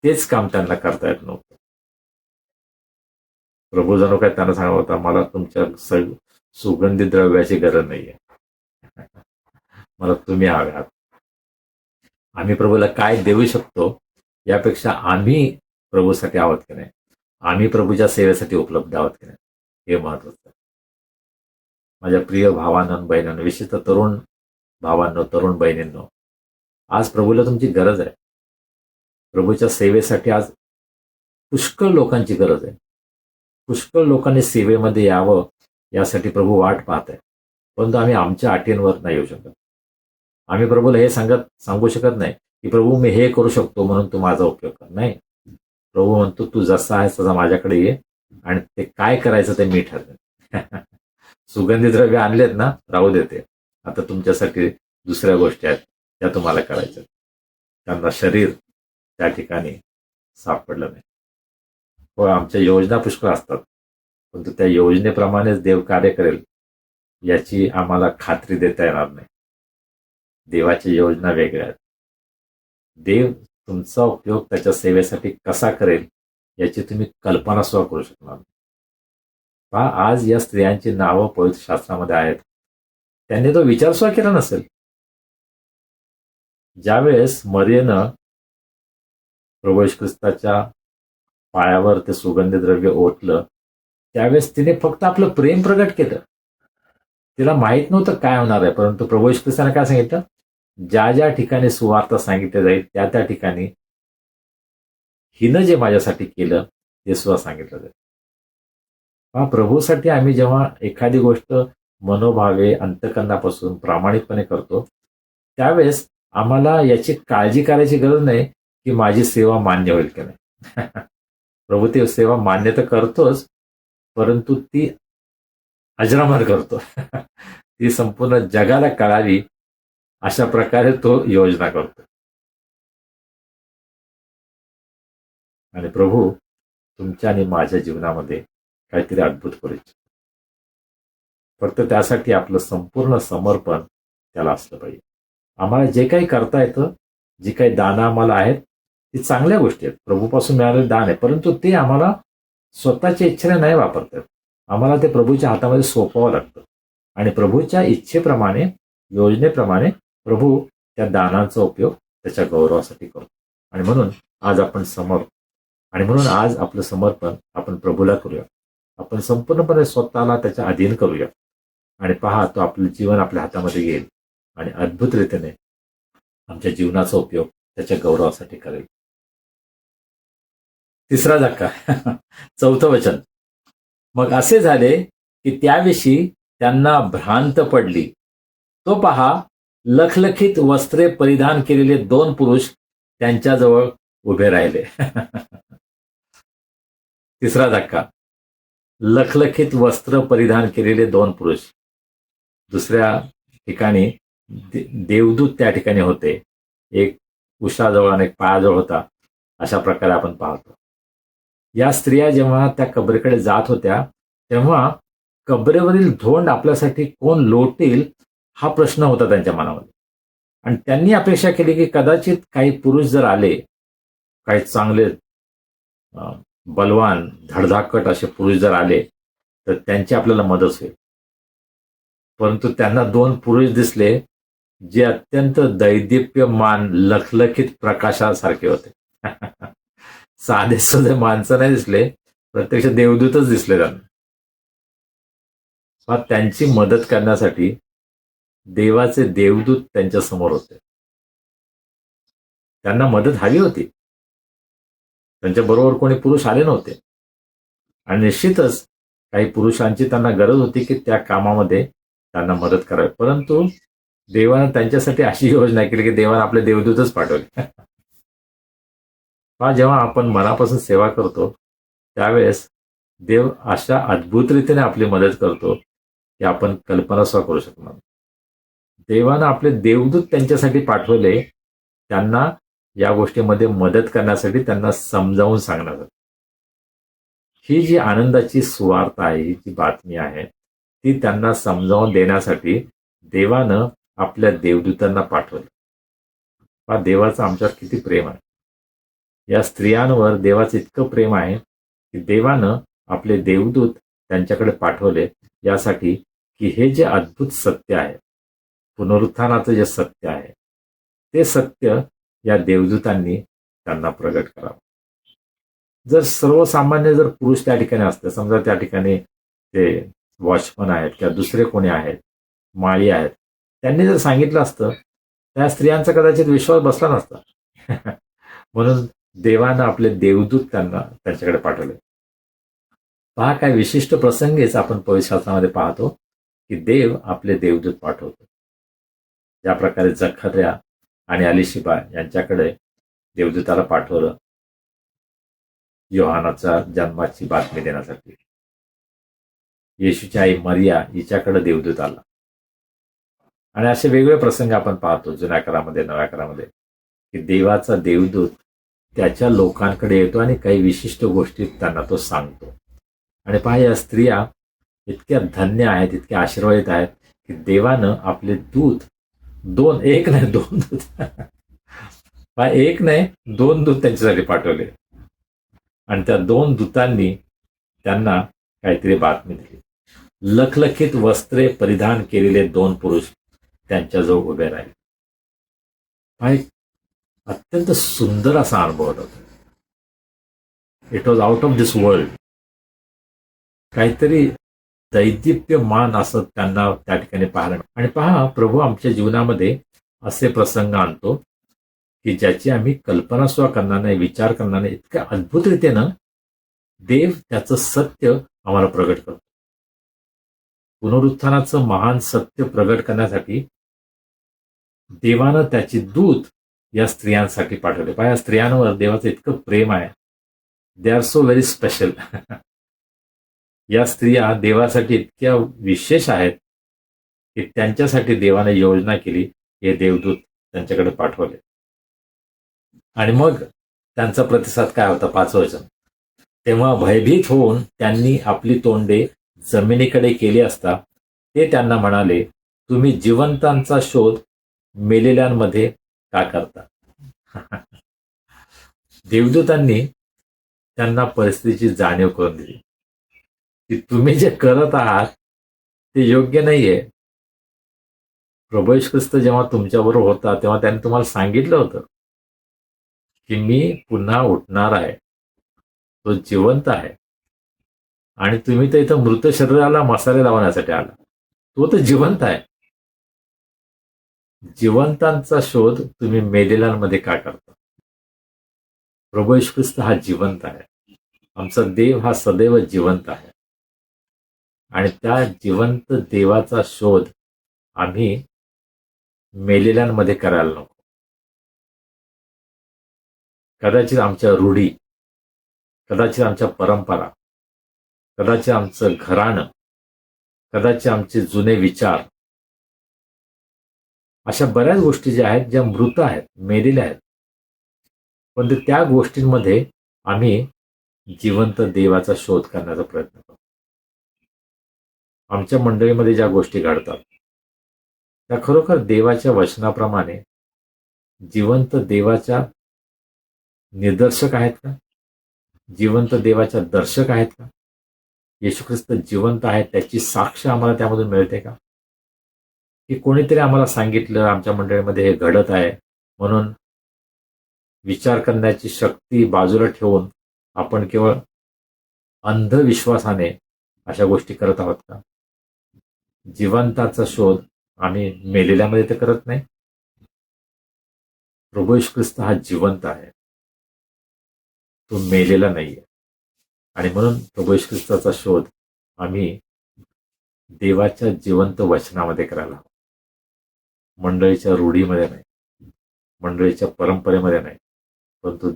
तेच काम त्यांना करता येत नव्हतं. प्रभू जणू काय त्यांना सांगत होता, मला तुमच्या सुगंधी द्रव्याची गरज नाहीये, मला तुम्ही हवे आहात. आम्ही प्रभूला काय देऊ शकतो यापेक्षा आम्ही प्रभूसाठी आहोत की नाही, आम्ही प्रभूच्या सेवेसाठी उपलब्ध आहोत की नाही, हे महत्वाचं आहे. माझ्या प्रिय भावांनो, बहिणींनो, विशेषतः तरुण भावांनो, तरुण बहिणींनो, आज प्रभूला तुमची गरज आहे. प्रभूच्या सेवेसाठी आज पुष्कळ लोकांची गरज आहे. पुष्कळ लोकांनी सेवेमध्ये यावं यासाठी प्रभू वाट पाहत आहे, परंतु आम्ही आमच्या अटींवर नाही येऊ शकत. आम्ही प्रभूला हे सांगू शकत नाही की प्रभू मी हे करू शकतो म्हणून तू माझा उपयोग कर. नाही, प्रभू म्हणतो तू जसा आहेस तसा माझ्याकडे ये आणि ते काय करायचं ते मी ठरवेन. सुगंधी द्रव्य आणलेत ना, राहू देते. आता तुमच्यासाठी दुसऱ्या गोष्टी आहेत त्या तुम्हाला करायच्या. त्यांना शरीर त्या ठिकाणी सापडलं नाही. हो, आमच्या योजना पुष्कळ असतात, परंतु त्या योजनेप्रमाणेच देव कार्य करेल याची आम्हाला खात्री देता येणार नाही. देवाच्या योजना वेगळ्या आहेत. देव तुमचा उपयोग त्याच्या सेवेसाठी कसा करेल याची तुम्ही कल्पना सुद्धा करू शकणार नाही. पहा, आज या स्त्रियांची नावं पवित्र शास्त्रामध्ये आहेत. त्यांनी तो विचार सुद्धा केला नसेल. ज्यावेळेस मरियेनं प्रभू येशू ख्रिस्ताच्या पायावर ते सुगंधी द्रव्य ओतलं, त्यावेळेस तिने फक्त आपलं प्रेम प्रगट केलं. तिला माहित नव्हतं काय होणार आहे, परंतु प्रभू येशू ख्रिस्ताने काय सांगितलं, ज्या ज्या ठिकाणी सुवार्ता सांगितली जाईल त्या त्या ठिकाणी हिनं जे माझ्यासाठी केलं ते सुद्धा सांगितलं जाईल. पहा, प्रभूसाठी आम्ही जेव्हा एखादी गोष्ट मनोभावे अंतकरणापासून प्रामाणिकपणे करतो, त्यावेळेस आम्हाला याची काळजी करायची गरज नाही की माझी सेवा मान्य होईल की नाही. प्रभू ती सेवा मान्य तर करतोच, परंतु ती अजरामर करतो. ती संपूर्ण जगाला कळावी अशा प्रकारे तो योजना करतो. आणि प्रभू तुमच्या आणि माझ्या जीवनामध्ये काहीतरी अद्भुत करू इच्छितो. फक्त त्यासाठी आपलं संपूर्ण समर्पण त्याला असलं पाहिजे. आम्हाला जे काही करता येतं, जी काही दानं आम्हाला आहेत, ती चांगल्या गोष्टी आहेत, प्रभूपासून मिळालेले दान आहे, परंतु ते आम्हाला स्वतःच्या इच्छेने नाही वापरता येत. आम्हाला ते प्रभूच्या हातामध्ये सोपवावं लागतं. आणि प्रभूच्या इच्छेप्रमाणे, योजनेप्रमाणे प्रभू त्या दानांचा उपयोग त्याच्या गौरवासाठी करतो. आणि म्हणून आज आपलं समर्पण आपण प्रभूला करूया. आपण संपूर्णपणे स्वतःला त्याच्या अधीन करूया. आणि पहा, तो आपलं जीवन आपल्या हातामध्ये घेईल आणि अद्भुत रीतीने आमच्या जीवनाचा उपयोग त्याच्या गौरवासाठी करेल. तिसरा धक्का. 4थं वचन. मग असे झाले की त्याविषयी त्यांना भ्रांत पडली. तो पहा, लखलखीत वस्त्रे परिधान केलेले 2 पुरुष त्यांच्याजवळ उभे राहिले. तिसरा धक्का. लखलखीत वस्त्र परिधान केलेले 2 पुरुष. दुसऱ्या ठिकाणी देवदूत त्या ठिकाणी होते. एक उशाजवळ आणि एक पायाजवळ होता. अशा प्रकारे आपण पाहतो. या स्त्रिया जेव्हा त्या कबरेकडे जात होत्या, तेव्हा कबरेवरील धोंड आपल्यासाठी कोण लोटेल हा प्रश्न होता त्यांच्या मनामध्ये. आणि त्यांनी अपेक्षा केली की कदाचित काही पुरुष जर आले, काही चांगले बलवान धडधाकट असे पुरुष जर आले तर त्यांची आपल्याला मदत होईल. परंतु त्यांना 2 पुरुष दिसले जे अत्यंत दैदिप्यमान लखलखीत प्रकाशासारखे होते. साधे सुधे माणसं नाही दिसले, प्रत्यक्ष देवदूतच दिसले त्यांना. त्यांची मदत करण्यासाठी देवाचे देवदूत त्यांच्या समोर होते. त्यांना मदत हवी होती. त्यांच्या बरोबर कोणी पुरुष आले नव्हते. आणि निश्चितच काही पुरुषांची त्यांना गरज होती की त्या कामामध्ये त्यांना मदत करावी. परंतु देवानं त्यांच्यासाठी अशी योजना केली की देवानं आपले देवदूतच पाठवले. जेव्हा आपण मनापासून सेवा करतो त्यावेळेस देव अशा अद्भुत रीतीने आपली मदत करतो की आपण कल्पना सुद्धा करू शकणार. देवानं आपले देवदूत त्यांच्यासाठी पाठवले, त्यांना या गोष्टीमध्ये मदत करण्यासाठी, त्यांना समजावून सांगण्यासाठी. ही जी आनंदाची सुवार्ता आहे, ही जी बातमी आहे, ती त्यांना समजावून देण्यासाठी देवानं आपल्या देवदूतांना पाठवलं. देवाचं आमच्यावर किती प्रेम आहे. या स्त्रियांवर देवाचं इतकं प्रेम आहे की देवानं आपले देवदूत त्यांच्याकडे पाठवले यासाठी की हे जे अद्भुत सत्य आहे, पुनरुत्थानाचं जे सत्य आहे, ते सत्य या देवदूतांनी त्यांना प्रगट करावं. जर सर्वसामान्य जर पुरुष त्या ठिकाणी असते, समजा त्या ठिकाणी ते वॉचमन आहेत किंवा दुसरे कोणी आहेत, माळी आहेत, त्यांनी जर सांगितलं असतं त्या स्त्रियांचा कदाचित विश्वास बसला नसता. म्हणून देवानं आपले देवदूत त्यांच्याकडे पाठवले. पहा, काय विशिष्ट प्रसंगीच आपण पवित्र शास्त्रामध्ये पाहतो की देव आपले देवदूत पाठवतो. ज्या प्रकारे जखर्या आणि अलिशिबा यांच्याकडे देवदूताला पाठवलं योहानाच्या जन्माची बातमी देण्यासाठी. येशूची आई मरिया हिच्याकडे देवदूत आला. आणि असे वेगवेगळे प्रसंग आपण पाहतो जुन्या करामध्ये, नव्या करामध्ये, की देवाचा देवदूत त्याच्या लोकांकडे येतो आणि काही विशिष्ट गोष्टी त्यांना तो सांगतो. आणि पहा, या स्त्रिया इतक्या धन्य आहेत, इतक्या आशीर्वादित आहेत की देवानं आपले दूत 2 दूत एक नाही 2 दूत त्यांच्यासाठी पाठवले आणि त्या 2 दूतांनी त्यांना काहीतरी बातमी दिली. लखलखीत वस्त्रे परिधान केलेले 2 पुरुष त्यांच्याजवळ उभे राहिले. हा एक अत्यंत सुंदर असा अनुभव होता. It was out of this world. काहीतरी दैदिप्यमान असं त्यांना त्या ठिकाणी पाहायला मिळालं. आणि पहा, प्रभू आमच्या जीवनामध्ये असे प्रसंग आणतो की ज्याची आम्ही कल्पना सुद्धा करणार नाही, विचार करणार नाही. इतक्या अद्भुत रीतीनं देव त्याचं सत्य आम्हाला प्रगट करतो. पुनरुत्थानाचं महान सत्य प्रगट करण्यासाठी देवानं त्याची दूत या स्त्रियांसाठी पाठवले. पहा, या स्त्रियांवर देवाचं इतकं प्रेम आहे. They are so very special. या स्त्रिया देवासाठी इतक्या विशेष आहेत की त्यांच्यासाठी देवाने योजना केली. हे देवदूत त्यांच्याकडे पाठवले. आणि मग त्यांचा प्रतिसाद काय होता? 5 वचन. तेव्हा भयभीत होऊन त्यांनी आपली तोंडे जमिनीकडे केली असता ते त्यांना म्हणाले, तुम्ही जिवंतांचा शोध मेलेल्यांमध्ये का करता? देवदूतांनी त्यांना परिस्थितीची जाणीव करून दिली की तुम्ही जे करत आहात ते योग्य नाहीये. प्रभू येशू ख्रिस्त जेव्हा तुमच्याबरोबर होता तेव्हा त्यांनी तुम्हाला सांगितलं होतं की मी पुन्हा उठणार आहे, तो जिवंत आहे. आणि तुम्ही तर इथं मृत शरीराला मसाले लावण्यासाठी आला. तो तर जिवंत आहे. जिवंतांचा शोध तुम्ही मेलेल्यांमध्ये का करता? प्रभू येशू ख्रिस्त हा जिवंत आहे. आमचा देव हा सदैव जिवंत आहे. आणि त्या जिवंत देवाचा शोध आम्ही मेलेल्यांमध्ये करायला नको. कदाचित आमच्या रूढी, कदाचित आमच्या परंपरा, कदाचित आमचं घराणं, कदाचित आमचे जुने विचार, अशा बऱ्याच गोष्टी ज्या आहेत, ज्या मृत आहेत, मेलेल्या आहेत. पण त्या गोष्टींमध्ये आम्ही जिवंत देवाचा शोध करण्याचा प्रयत्न करतो. आमच्या मंडळीमध्ये ज्या गोष्टी घडतात त्या खरोखर देवाच्या वचनाप्रमाणे जिवंत देवाच्या निदर्शक आहेत का? जिवंत देवाच्या दर्शक आहेत का? येशू ख्रिस्त जिवंत आहे त्याची साक्ष आम्हाला त्यामधून मिळते का? की कोणीतरी आम्हाला सांगितलं आमच्या मंडळीमध्ये हे घडत आहे म्हणून विचार करण्याची शक्ती बाजूला ठेवून आपण केवळ अंधविश्वासाने अशा गोष्टी करत आहोत का? जिवंताचा शोध आम्ही मेलेल्यामध्ये तर करत नाही. प्रभू येशू ख्रिस्त हा जिवंत आहे, तो मेलेला नाहीये. आणि म्हणून प्रभू येशू ख्रिस्ताचा शोध आम्ही देवाच्या जिवंत वचनामध्ये करायला हवा. मंडळीच्या रूढीमध्ये नाही, मंडळीच्या परंपरेमध्ये नाही, परंतु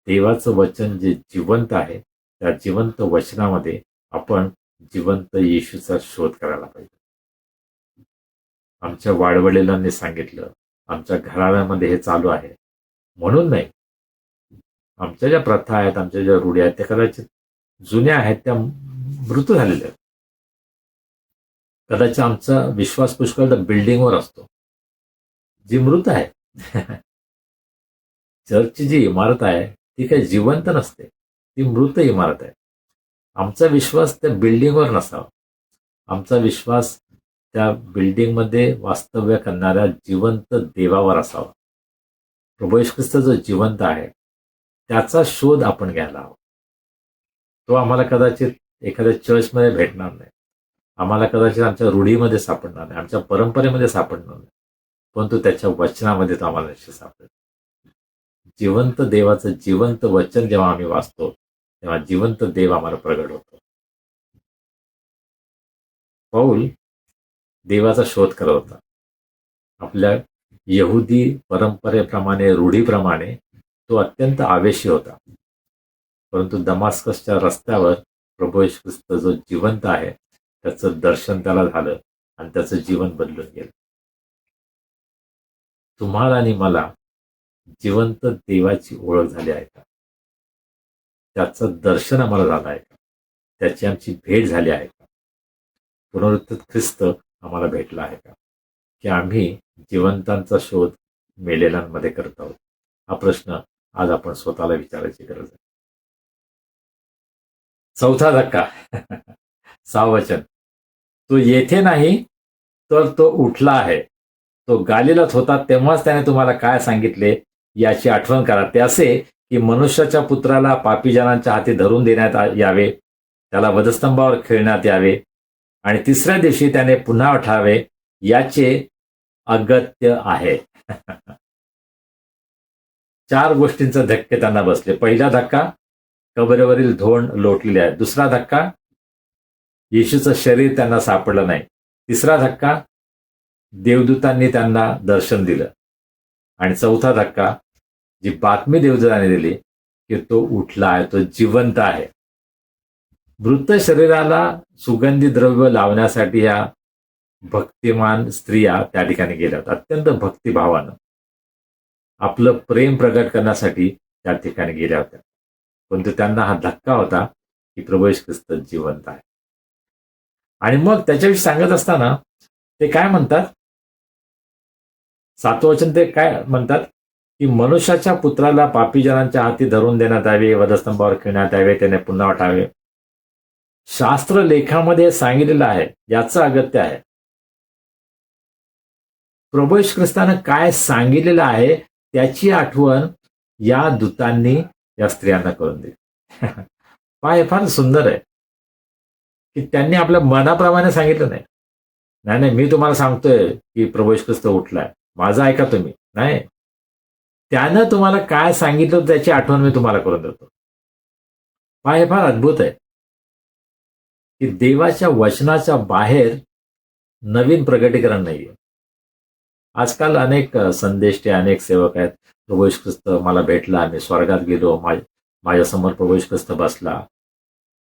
देवाचं वचन जे जिवंत आहे त्या जिवंत वचनामध्ये आपण जिवंत येशूचा शोध करायला पाहिजे. आमच्या वाडवडिलांनी सांगितलं, आमच्या घराण्यामध्ये हे चालू आहे म्हणून नाही. आमच्या ज्या प्रथा आहेत, आमच्या ज्या रूढी आहेत त्या कदाचित जुन्या आहेत, त्या मृत झालेल्या आहेत. कदाचित आमचा विश्वास पुष्कळ बिल्डिंगवर असतो जी मृत आहे. चर्चची जी इमारत आहे ती काही जिवंत नसते, ती मृत इमारत आहे. आमचा विश्वास त्या बिल्डिंगवर नसावा. आमचा विश्वास त्या बिल्डिंगमध्ये वास्तव्य करणाऱ्या जिवंत देवावर असावा. प्रभू येशू ख्रिस्त जो जिवंत आहे त्याचा शोध आपण घ्यायला हवा. तो आम्हाला कदाचित एखाद्या चर्चमध्ये भेटणार नाही, आम्हाला कदाचित आमच्या रूढीमध्ये सापडणार नाही, आमच्या परंपरेमध्ये सापडणार नाही, परंतु त्याच्या वचनामध्ये तो आम्हाला निश्चित सापडेल. जिवंत देवाचं जिवंत वचन जेव्हा आम्ही वाचतो तेव्हा जिवंत देव आम्हाला प्रगट होतो. पौल देवाचा शोध करत होता. आपल्या यहुदी परंपरेप्रमाणे, रूढीप्रमाणे तो अत्यंत आवेशी होता. परंतु दमास्कसच्या रस्त्यावर प्रभू येशू ख्रिस्त जो जिवंत आहे त्याचं दर्शन त्याला झालं आणि त्याचं जीवन बदलून गेलं. तुम्हाला आणि मला जिवंत देवाची ओळख झाली आहे का? त्याचं दर्शन आम्हाला झालं आहे का? त्याची आमची भेट झाली आहे का? पुनरुत्थित ख्रिस्त आम्हाला भेटला आहे का? की आम्ही जिवंतांचा शोध मेलेल्यांमध्ये करत आहोत? हा प्रश्न आज आपण स्वतःला विचारायची गरज आहे. चौथा धक्का 6 वचन, तो येथे नाही तर तो उठला आहे. तो गालिलात होता तेव्हाच त्याने तुम्हाला काय सांगितले याची आठवण करा. ते असे की मनुष्याच्या पुत्राला पापी जनांच्या हाती धरून देण्यात यावे, त्याला वधस्तंभावर खेळण्यात यावे आणि तिसऱ्या दिवशी त्याने पुन्हा उठावे याचे अगत्य आहे. 4 गोष्टींचे धक्के त्यांना बसले. पहिला धक्का, कबरेवरील धोंड लोटलेले आहे. दुसरा धक्का, येशूचं शरीर त्यांना सापडलं नाही. तिसरा धक्का, देवदूतांनी त्यांना दर्शन दिलं. आणि चौथा धक्का, जी बातमी देवदूतांनी दिली की तो उठला आहे, तो जिवंत आहे. मृत शरीराला सुगंधी द्रव्य लावण्यासाठी या भक्तिमान स्त्रिया त्या ठिकाणी गेल्या होत्या. अत्यंत भक्तिभावानं आपलं प्रेम प्रगट करण्यासाठी त्या ठिकाणी गेल्या होत्या. परंतु त्यांना हा धक्का होता की प्रभू येशू ख्रिस्त जिवंत आहे. आणि मग त्याच्याविषयी सांगत असताना ते काय म्हणतात, 7वं वचन ते काय म्हणतात की मनुष्याच्या पुत्राला पापी जनांच्या हाती धरून देण्यात यावे, वधस्तंभावर खेळण्यात यावे, त्याने पुन्हा उठावे. शास्त्र लेखामध्ये सांगितलेलं आहे, याचं अगत्य आहे. प्रभू येशू ख्रिस्तानं काय सांगितलेलं आहे त्याची आठवण या दूतांनी या स्त्रियांना करून दिली. फार सुंदर आहे की त्यांनी आपल्या मनाप्रमाणे सांगितलं नाही. नाही, मी तुम्हाला सांगतोय की प्रभू येशू ख्रिस्त उठलाय, माझं ऐका तुम्ही. नाही, त्यानं तुम्हाला काय सांगितलं त्याची आठवण मी तुम्हाला करून देतो. हे फार अद्भुत आहे की देवाच्या वचनाच्या बाहेर नवीन प्रगटीकरण नाहीये. आजकाल अनेक संदेष्टे, अनेक सेवक आहेत. प्रभू येशू ख्रिस्त मला भेटला, मी स्वर्गात गेलो, माझ्यासमोर प्रभू येशू ख्रिस्त बसला.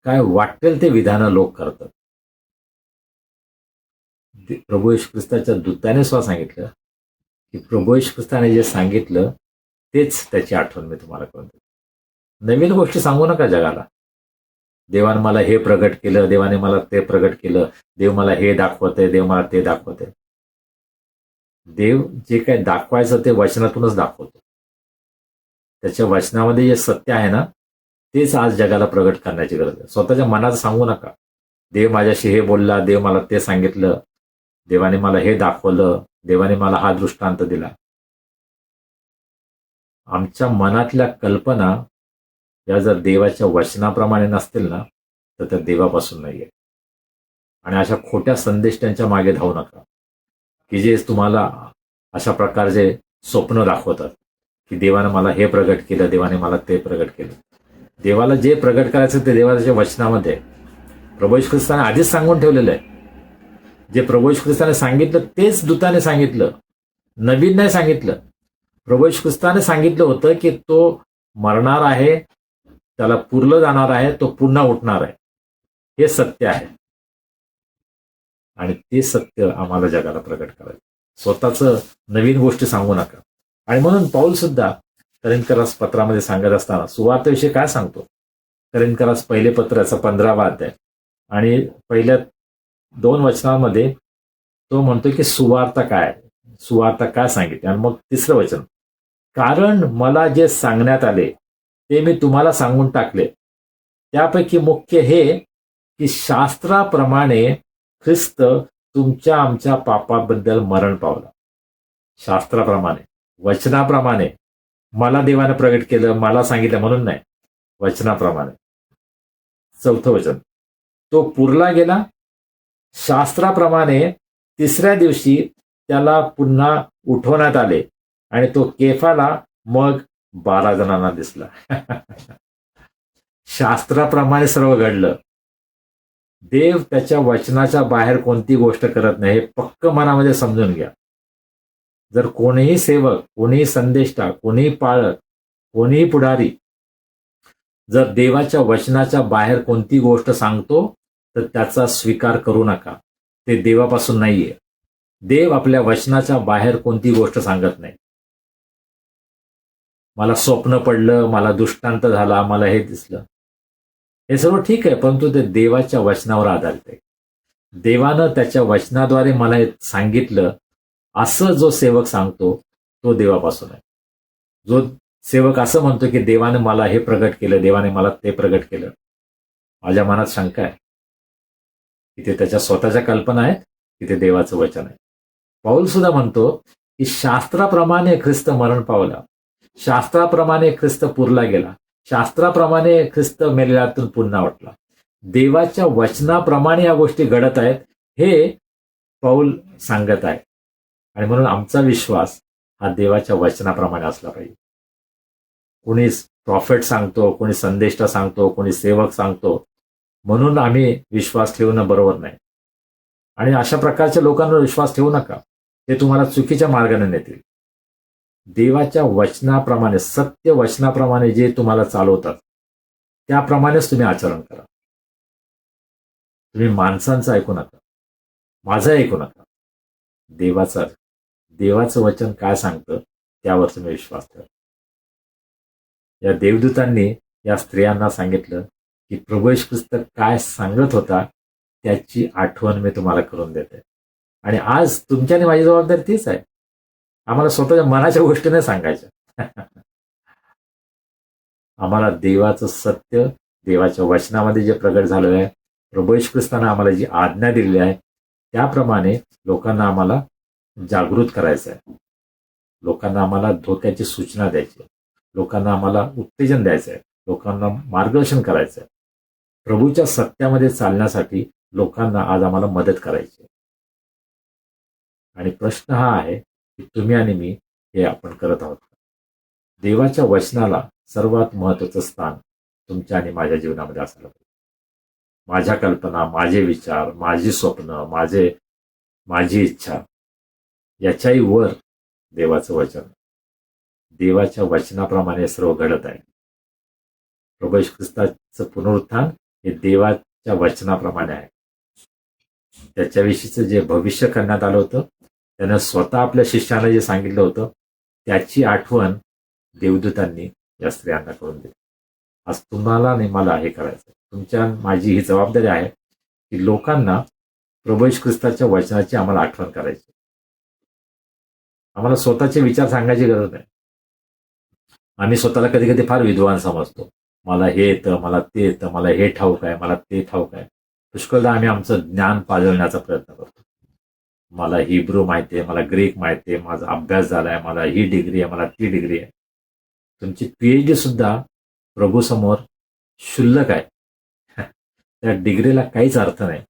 काय वाटेल ते विधानं लोक करतात. प्रभू येशू ख्रिस्ताच्या दूताने स्वतः सांगितलं की प्रभू येशू ख्रिस्ताने जे सांगितलं तेच त्याची आठवण मी तुम्हाला करून देतो. नवीन गोष्टी सांगू नका जगाला. देवाने मला हे प्रगट केलं, देवाने मला ते प्रगट केलं, देव मला हे दाखवतंय, देव मला ते दाखवतंय. देव जे काय दाखवायचं ते वचनातूनच दाखवतो. त्याच्या वचनामध्ये जे सत्य आहे ना तेच आज जगाला प्रगट करण्याची गरज आहे. स्वतःच्या मनाचं सांगू नका. देव माझ्याशी हे बोलला, देव मला ते सांगितलं, देवाने मला हे दाखवलं, देवाने मला हा दृष्टांत दिला. आमच्या मनातल्या कल्पना या जर देवाच्या वचनाप्रमाणे नसतील ना तर त्या देवापासून नाहीये. आणि अशा खोट्या संदेश त्यांच्या मागे धावू नका की जे तुम्हाला अशा प्रकारचे स्वप्न दाखवतात की देवानं मला हे प्रगट केलं, देवाने मला ते प्रगट केलं. देवाला जे प्रगट करायचं ते देवाच्या वचनामध्ये प्रभू येशू ख्रिस्ताने आधीच सांगून ठेवलेलं आहे. जे प्रभू येशू ख्रिस्ताने सांगितलं तेच दूताने सांगितलं, नवीन नाही सांगितलं. प्रभू येशू ख्रिस्ताने सांगितलं होतं की तो मरणार आहे, त्याला पुरलं जाणार आहे, तो पुन्हा उठणार आहे. हे सत्य आहे आणि ते सत्य आम्हाला जगाला प्रगट करायचं. स्वतःचं नवीन गोष्टी सांगू नका. आणि म्हणून पौल सुद्धा करिंथकरास पत्रामध्ये सांगत असताना सुवार्तेविषयी काय सांगतो. करिंथकरास पहिले पत्राचा 15वा अध्याय आणि पहिल्या 2 वचनांमध्ये तो म्हणतो की सुवार्ता काय सांगितले. आणि मग 3रं वचन, कारण मला जे सांगण्यात आले ते मी तुम्हाला सांगून टाकले. त्यापैकी मुख्य हे की शास्त्राप्रमाणे ख्रिस्त तुमच्या आमच्या पापाबद्दल मरण पावला. शास्त्राप्रमाणे, वचनाप्रमाणे. मला देवाने प्रगट केलं, मला सांगितलं म्हणून नाही, वचनाप्रमाणे. 4थं वचन, तो पुरला गेला. शास्त्राप्रमाणे 3ऱ्या दिवशी त्याला पुन्हा उठवण्यात आले आणि तो केफाला मग 12 जणांना दिसला. शास्त्राप्रमाणे सर्व घडलं. देव त्याच्या वचनाच्या बाहेर कोणती गोष्ट करत नाही, हे पक्क मनामध्ये समजून घ्या. जर कोणीही सेवक, कोणीही संदेष्टा, कोणीही पाळक, कोणीही पुढारी जर देवाच्या वचनाच्या बाहेर कोणती गोष्ट सांगतो तर त्याचा स्वीकार करू नका. ते देवापासून नाहीये. देव आपल्या वचनाच्या बाहेर कोणती गोष्ट सांगत नाही. मला स्वप्न पडलं, मला दृष्टांत झाला, मला हे दिसलं, हे सर्व ठीक आहे, परंतु ते देवाच्या वचनावर आधारित आहे. देवानं त्याच्या वचनाद्वारे मला हे सांगितलं असं जो सेवक सांगतो तो देवापासून आहे. जो सेवक असं म्हणतो की देवाने मला हे प्रगट केलं, देवाने मला ते प्रगट केलं. माझ्या मनात शंका आहे की ते त्याच्या स्वतःच्या कल्पना आहेत की ते देवाचं वचन आहे. पौल सुद्धा म्हणतो की शास्त्राप्रमाणे ख्रिस्त मरण पावला, शास्त्राप्रमाणे ख्रिस्त पुरला गेला, शास्त्राप्रमाणे ख्रिस्त मेलेल्यातून पुन्हा उठला. देवाच्या वचनाप्रमाणे या गोष्टी घडत आहेत हे पौल सांगत आहे. आणि म्हणून आमचा विश्वास हा देवाच्या वचनाप्रमाणे असला पाहिजे. कोणी प्रॉफेट सांगतो, कोणी संदेष्टा सांगतो, कोणी सेवक सांगतो म्हणून आम्ही विश्वास ठेवणं बरोबर नाही. आणि अशा प्रकारच्या लोकांवर विश्वास ठेवू नका, ते तुम्हाला चुकीच्या मार्गाने नेतील. देवाच्या वचनाप्रमाणे, सत्य वचनाप्रमाणे जे तुम्हाला चालवतात त्याप्रमाणेच तुम्ही आचरण करा. तुम्ही माणसांचं ऐकू नका, माझं ऐकू नका. देवाचं वचन काय सांगतं त्यावर तुम्ही विश्वास ठेवा. या देवदूतांनी या स्त्रियांना सांगितलं की प्रभू येशू ख्रिस्त काय सांगत होता त्याची आठवण मी तुम्हाला करून देते. आणि आज तुमची आणि माझी जबाबदारी तीच आहे. आम्हाला स्वतःच्या मनाच्या गोष्टी नाही सांगायच्या. आम्हाला देवाचं सत्य, देवाच्या वचनामध्ये जे प्रगट झालेलं आहे, प्रभू येशू ख्रिस्तानं आम्हाला जी आज्ञा दिलेली आहे त्याप्रमाणे लोकांना आम्हाला जागृत करायचं आहे. लोकांना आम्हाला धोक्याची सूचना द्यायची, लोकांना आम्हाला उत्तेजन द्यायचं आहे, लोकांना मार्गदर्शन करायचं आहे. प्रभूच्या सत्यामध्ये चालण्यासाठी लोकांना आज आम्हाला मदत करायची आहे. आणि प्रश्न हा आहे की तुम्ही आणि मी हे आपण करत आहोत. देवाच्या वचनाला सर्वात महत्वाचं स्थान तुमच्या आणि माझ्या जीवनामध्ये असायला पाहिजे. माझ्या कल्पना, माझे विचार, माझी स्वप्न, माझी इच्छा याच्याही वर देवाचं वचन. देवाच्या वचनाप्रमाणे सर्व घडत आहे. प्रभू येशू ख्रिस्ताचं पुनरुत्थान हे देवाच्या वचनाप्रमाणे आहे. त्याच्याविषयीचं जे भविष्य करण्यात आलं होतं, त्यानं स्वतः आपल्या शिष्याला जे सांगितलं होतं त्याची आठवण देवदूतांनी या स्त्रियांना करून दिली. आज तुम्हाला आणि मला हे करायचं. तुमच्या माझी ही जबाबदारी आहे की लोकांना प्रभू येशू ख्रिस्ताच्या वचनाची आम्हाला आठवण करायची. आम्हाला स्वतःचे विचार सांगायची गरज नाही. आम्ही स्वतःला कधी कधी फार विद्वान समजतो. मला हे येतं, मला ते येतं, मला हे ठाऊक आहे, मला ते ठाऊक आहे. पुष्कळदा आम्ही आमचं ज्ञान पाजळण्याचा प्रयत्न करतो. मला हिब्रू माहिती आहे, मला ग्रीक माहिती आहे, माझा अभ्यास झालाय, मला ही डिग्री आहे, मला ती डिग्री आहे. तुमची PhD सुद्धा प्रभू समोर क्षुल्लक आहे. त्या डिग्रीला काहीच अर्थ नाही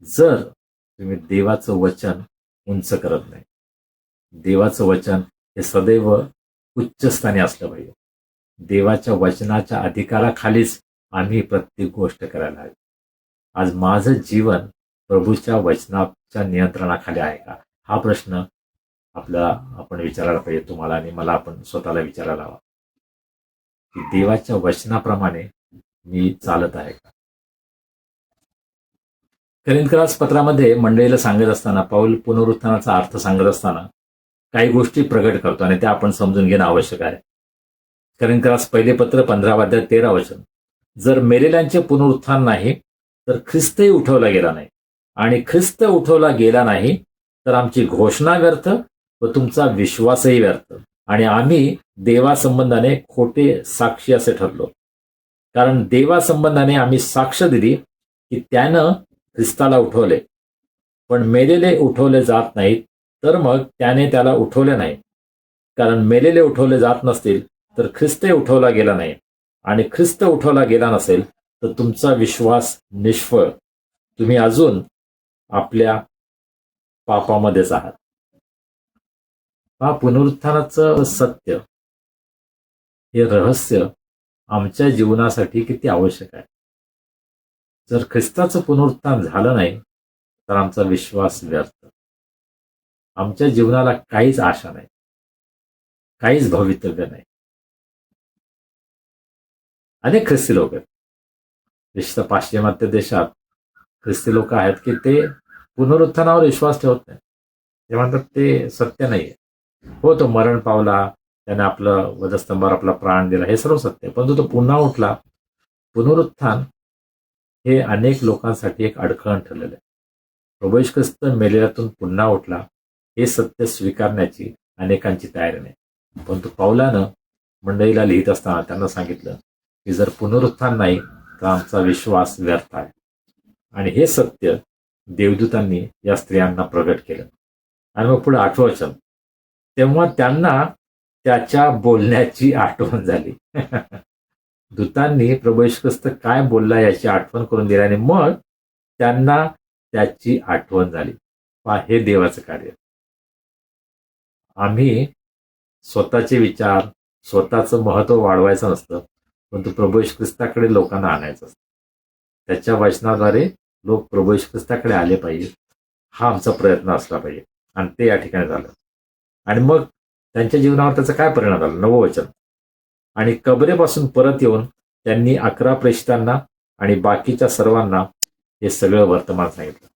जर तुम्ही देवाचं वचन उंच करत नाही. देवाचं वचन हे सदैव उच्चस्थानी असलं पाहिजे. देवाच्या वचनाच्या अधिकाराखालीच आम्ही प्रत्येक गोष्ट करायला हवी. आज माझं जीवन प्रभूच्या वचनाच्या नियंत्रणाखाली आहे का, हा प्रश्न आपण विचारायला पाहिजे. तुम्हाला आणि मला आपण स्वतःला विचारायला हवा की देवाच्या वचनाप्रमाणे मी चालत आहे का. करिंथकरास पत्रामध्ये मंडळीला सांगत असताना पौल पुनरुत्थानाचा अर्थ सांगत असताना काही गोष्टी प्रगट करतो आणि त्या आपण समजून घेणं आवश्यक आहे. करिंथकरास पहिले पत्र 15 अध्याय 13 वचन. जर मेलेल्यांचे पुनरुत्थान नाही तर ख्रिस्तही उठवला गेला नाही, आणि ख्रिस्त उठवला गेला नाही तर आमची घोषणा व्यर्थ व तुमचा विश्वासही व्यर्थ, आणि आम्ही देवासंबंधाने खोटे साक्षी असे ठरलो. कारण देवासंबंधाने आम्ही साक्ष दिली की त्यानं ख्रिस्ताला उठवले, पण मेलेले उठवले जात नाहीत तर मग त्याने त्याला उठवले नाही. कारण मेलेले उठवले जात नसतील तर ख्रिस्तही उठवला गेला नाही, आणि ख्रिस्त उठवला गेला नसेल तर तुमचा विश्वास निष्फळ, तुम्ही अजून आपल्या पापामध्येच आहात. हा पुनरुत्थानाचं सत्य, हे रहस्य आमच्या जीवनासाठी किती आवश्यक आहे. जर ख्रिस्ताचं पुनरुत्थान झालं नाही तर आमचा विश्वास व्यर्थ. आमच्या जीवनाला काहीच आशा नाही, काहीच भवितव्य नाही. अनेक ख्रिस्ती लोक आहेत, विशेषतः पाश्चिमात्य देशात ख्रिस्ती लोक आहेत की ते पुनरुत्थानावर विश्वास ठेवत नाही. ते म्हणतात ते सत्य नाहीये. हो, तो मरण पावला, त्याने आपलं वधस्तंभावर आपला प्राण दिला, हे सर्व सत्य आहे, परंतु तो पुन्हा उठला. पुनरुत्थान हे अनेक लोकांसाठी एक अडखळण ठरलेलं आहे. प्रभू येशू ख्रिस्त मेलेल्यातून पुन्हा उठला हे सत्य स्वीकारण्याची अनेकांची तयारी नाही. परंतु पौलानं मंडळीला लिहित असताना त्यांना सांगितलं की जर पुनरुत्थान नाही तर आमचा विश्वास व्यर्थ आहे. आणि हे सत्य देवदूतांनी या स्त्रियांना प्रगट केलं. आणि मग पुढे 8वं वचन, तेव्हा त्यांना त्याच्या बोलण्याची आठवण झाली. दूतांनी प्रभू येशू ख्रिस्त काय बोलला याची आठवण करून दिल्याने मग त्यांना त्याची आठवण झाली. पहा, हे देवाचं कार्य. आम्ही स्वतःचे विचार, स्वतःचं महत्व वाढवायचं नसतं, परंतु प्रभू येशू ख्रिस्ताकडे लोकांना आणायचं असतं. त्याच्या वचनाद्वारे लोक प्रभू येशू ख्रिस्ताकडे आले पाहिजे, हा आमचा प्रयत्न असला पाहिजे. आणि ते या ठिकाणी झालं. आणि मग त्यांच्या जीवनावर त्याचा काय परिणाम झाला? 9वं वचन, आणि कबरेपासून परत येऊन त्यांनी 11 प्रेषितांना आणि बाकीच्या सर्वांना हे सगळं वर्तमान सांगितलं.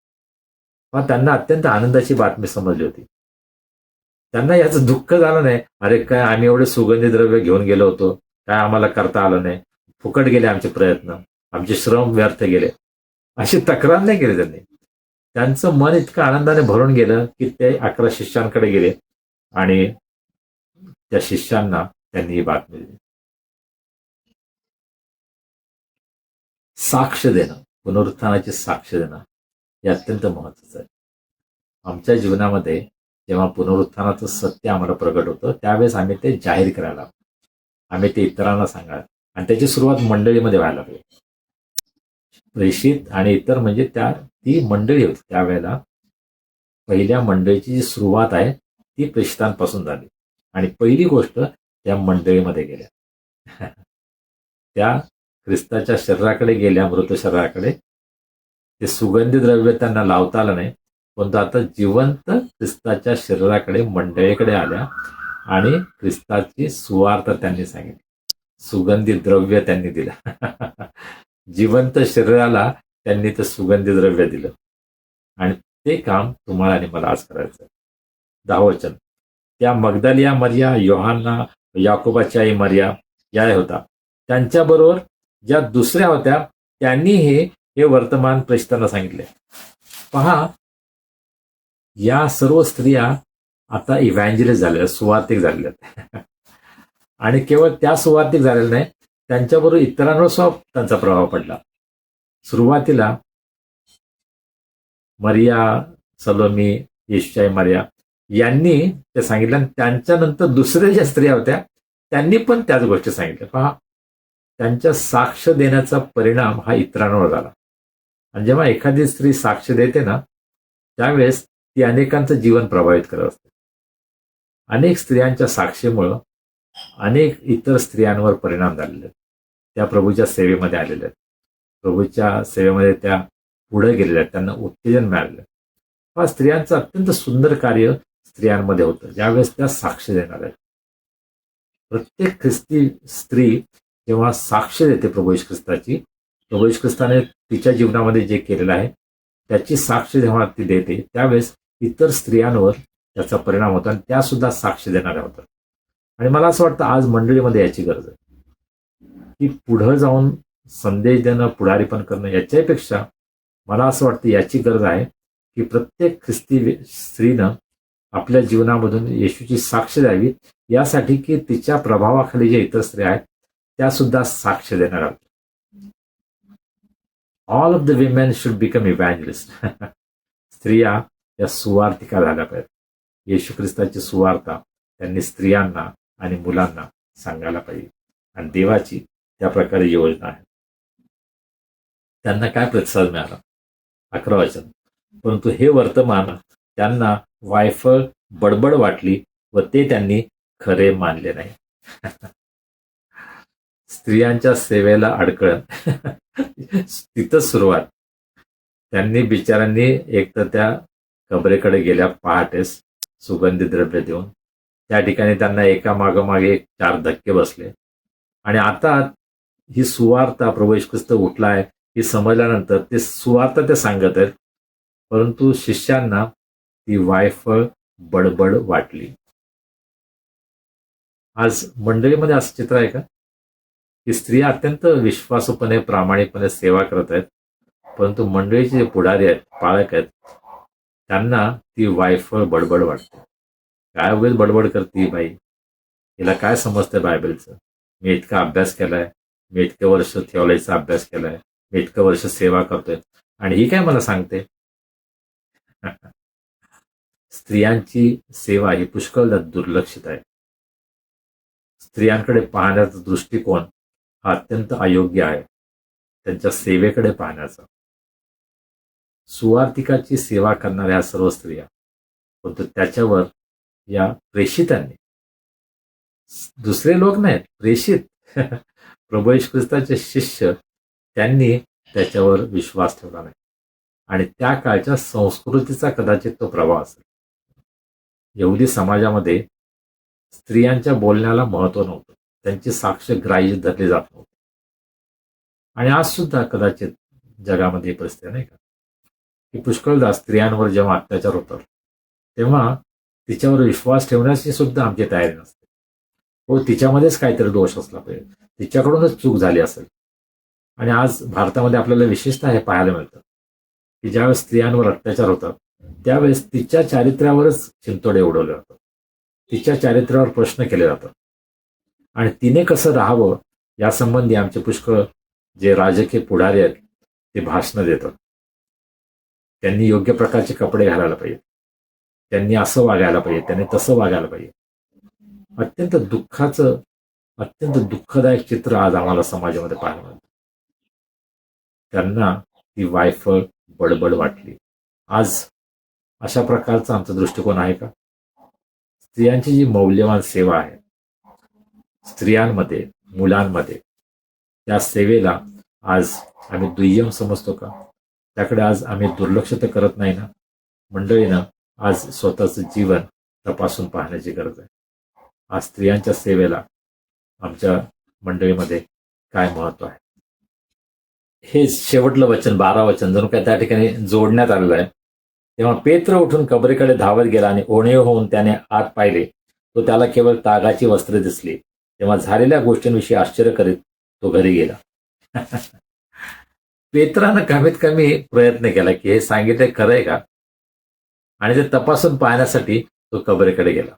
पण त्यांना अत्यंत आनंदाची बातमी समजली होती. त्यांना याचं दुःख झालं नाही, अरे काय आम्ही एवढे सुगंधी द्रव्य घेऊन गेलो होतो, काय आम्हाला करता आलं नाही, फुकट गेले आमचे प्रयत्न, आमचे श्रम व्यर्थ गेले, अशी तक्रार नाही केली त्यांनी. त्यांचं मन इतकं आनंदाने भरून गेलं की ते 11 शिष्यांकडे गेले आणि त्या शिष्यांना त्यांनी ही बातमी दिली. साक्ष देणं, पुनरुत्थानाची साक्ष देणं हे अत्यंत महत्वाचं आहे. आमच्या जीवनामध्ये जेव्हा पुनरुत्थानाचं सत्य आम्हाला प्रगट होतं त्यावेळेस आम्ही ते जाहीर करायला हवं. आम्ही ते इतरांना सांगायला, आणि त्याची सुरुवात मंडळीमध्ये व्हायला पाहिजे. प्रेषित आणि इतर म्हणजे ती मंडळी होती. त्यावेळेला पहिल्या मंडळीची जी सुरुवात आहे ती प्रेषितांपासून झाली. आणि पहिली गोष्ट त्या मंडळीमध्ये गेल्या. त्या ख्रिस्ताच्या शरीराकडे गेल्या, मृत शरीराकडे. ते सुगंधी द्रव्य त्यांना लावता आलं नाही, परंतु आता जिवंत ख्रिस्ताच्या शरीराकडे मंडळीकडे आल्या आणि ख्रिस्ताची सुवार्ता त्यांनी सांगितली. सुगंधी द्रव्य त्यांनी दिलं. जिवंत शरीराला त्यांनी ते सुगंधी द्रव्य दिलं. आणि ते काम तुम्हाला आणि मला आज करायचं. 10वं वचन, त्या मगदलिया मरिया, योहाना, याकोबाची आई मरिया या होता. त्यांच्याबरोबर ज्या दुसऱ्या होत्या त्यांनी हे वर्तमान प्रेषितांना सांगितले. पहा, या सर्व स्त्रिया आता इव्हँजलिस्ट झालेल्या, सुवार्तिक झालेल्या. आणि केवळ त्या सुवार्तिक झालेल्या नाही, त्यांच्याबरोबर इतरांवर सुद्धा त्यांचा प्रभाव पडला. सुरुवातीला मरिया, सलोमी, येशूची मरिया यांनी ते सांगितलं, आणि त्यांच्यानंतर दुसऱ्या ज्या स्त्रिया होत्या त्यांनी पण त्याच गोष्टी सांगितल्या. पहा, त्यांच्या साक्ष देण्याचा परिणाम हा इतरांवर झाला. आणि जेव्हा एखादी स्त्री साक्ष देते ना, त्यावेळेस ती अनेकांचं जीवन प्रभावित करत असते. अनेक स्त्रियांच्या साक्षीमुळं अनेक इतर स्त्रियांवर परिणाम झालेले आहेत. त्या प्रभूच्या सेवेमध्ये आलेल्या आहेत. प्रभूच्या सेवेमध्ये त्या पुढे गेलेल्या आहेत, त्यांना उत्तेजन मिळालेलं आहे. हा स्त्रियांचं अत्यंत सुंदर कार्य स्त्रियांमध्ये होतं ज्यावेळेस त्या साक्ष देणार आहेत. प्रत्येक ख्रिस्ती स्त्री जेव्हा साक्ष देते प्रभू येशू ख्रिस्ताची, प्रभू येशू ख्रिस्ताने तिच्या जीवनामध्ये जे केलेलं आहे त्याची साक्ष जेव्हा ती देते त्यावेळेस इतर स्त्रियांवर त्याचा परिणाम होतो आणि त्या सुद्धा साक्ष देणाऱ्या होतात. आणि मला असं वाटतं आज मंडळीमध्ये याची गरज आहे की पुढं जाऊन संदेश देणं, पुढारीपण करणं, याच्यापेक्षा मला असं वाटतं याची गरज आहे की प्रत्येक ख्रिस्ती स्त्रीनं आपल्या जीवनामधून येशूची साक्ष द्यावी, यासाठी की तिच्या प्रभावाखाली जे इतर स्त्रिया आहेत त्या सुद्धा साक्ष देणार आहेत. All of the women should become evangelist. स्त्रिया या सुवार्तिका झाल्या पाहिजेत. येशू ख्रिस्ताची सुवार्ता त्यांनी स्त्रियांना आणि मुलांना सांगायला पाहिजे. आणि देवाची त्या प्रकारे योजना आहे. त्यांना काय प्रतिसाद मिळाला? 11वं वचन, परंतु हे वर्तमान त्यांना वायफळ बडबड वाटली व ते त्यांनी खरे मानले नाही. स्त्रियांच्या सेवेला अडकळण तिथं सुरुवात. त्यांनी बिचारांनी एक तर त्या कबरेकडे गेल्या पहाटेस सुगंधी द्रव्य देऊन. त्या ठिकाणी त्यांना एका मागोमागे 4 धक्के बसले. आणि आता ही सुवार्ता प्रभू येशू ख्रिस्त उठलाय ही समजल्यानंतर ते सुवार्ता ते सांगत आहेत, परंतु शिष्यांना ती वायफळ बडबड वाटली. आज मंडळीमध्ये असं चित्र आहे का की स्त्रिया अत्यंत विश्वासूपणे, प्रामाणिकपणे सेवा करत आहेत, परंतु मंडळीचे जे पुढारी आहेत, पाळक आहेत, त्यांना ती वायफळ बडबड वाटते. काय उगेच बडबड करते बाई, हिला काय समजतंय बायबलचं, मी इतका अभ्यास केलाय, मी इतके वर्ष थिओलॉजीचा अभ्यास केलाय, मी इतकं वर्ष सेवा करतोय, आणि ही काय मला सांगते. स्त्रियांची सेवा ही पुष्कळदा दुर्लक्षित आहे. स्त्रियांकडे पाहण्याचा दृष्टिकोन हा अत्यंत अयोग्य आहे, त्यांच्या सेवेकडे पाहण्याचा. सुवार्तिकाची सेवा करणाऱ्या सर्व स्त्रिया, परंतु त्याच्यावर या प्रेषितांनी, दुसरे लोक नाहीत, प्रेषित प्रभू येशू ख्रिस्ताचे शिष्य, त्यांनी त्याच्यावर विश्वास ठेवला नाही. आणि त्या काळच्या संस्कृतीचा कदाचित तो प्रभाव असेल. यहुदी समाजामध्ये स्त्रियांच्या बोलण्याला महत्व नव्हतं, त्यांची साक्ष ग्राह्य धरली जात नव्हती. आणि आज सुद्धा कदाचित जगामध्ये ही परिस्थिती नाही का, की पुष्कळदा स्त्रियांवर जेव्हा अत्याचार होतात तेव्हा तिच्यावर विश्वास ठेवण्याची सुद्धा आमची तयारी नसते. हो, तिच्यामध्येच काहीतरी दोष असला पाहिजे, तिच्याकडूनच चूक झाली असेल. आणि आज भारतामध्ये आपल्याला विशेषतः हे पाहायला मिळतं की ज्यावेळेस स्त्रियांवर अत्याचार होतात त्यावेळेस तिच्या चारित्र्यावरच चिंतोडे उडवले जातात, तिच्या चारित्र्यावर प्रश्न केले जातात. आणि तिने कसं राहावं यासंबंधी आमचे पुष्कळ जे राजकीय पुढारी आहेत ते भाषणं देतात. त्यांनी योग्य प्रकारचे कपडे घालायला पाहिजे, त्यांनी असं वागायला पाहिजे, त्यांनी तसं वागायला पाहिजे. अत्यंत दुःखदायक चित्र आज आम्हाला समाजामध्ये पाहायला मिळतं. त्यांना ती वायफळ बडबड वाटली. आज अशा प्रकारचा आमचा दृष्टिकोन आहे का? स्त्रियांची जी मौल्यवान सेवा आहे स्त्रियांमध्ये, मुलांमध्ये, त्या सेवेला आज आम्ही दुय्यम समजतो का? त्याकडे आज आम्ही दुर्लक्ष तर करत नाही ना? मंडळीनं आज स्वतःचं जीवन तपासून पाहण्याची गरज आहे. आज स्त्रियांच्या सेवेला आमच्या मंडळीमध्ये काय महत्व आहे? हे शेवटलं वचन, 12 वचन जणू काय त्या ठिकाणी जोडण्यात आलेलं आहे. तेव्हा पेत्र उठून कबरेकडे धावत गेला आणि ओणीव होऊन त्याने आत पाहिले, तो त्याला केवळ तागाची वस्त्रे दिसली. तेव्हा झालेल्या गोष्टींविषयी आश्चर्य करीत तो घरी गेला. पेत्रानं कमीत कमी प्रयत्न केला की हे सांगितलं खरं आहे का, आणि ते तपासून पाहण्यासाठी तो कबरेकडे गेला.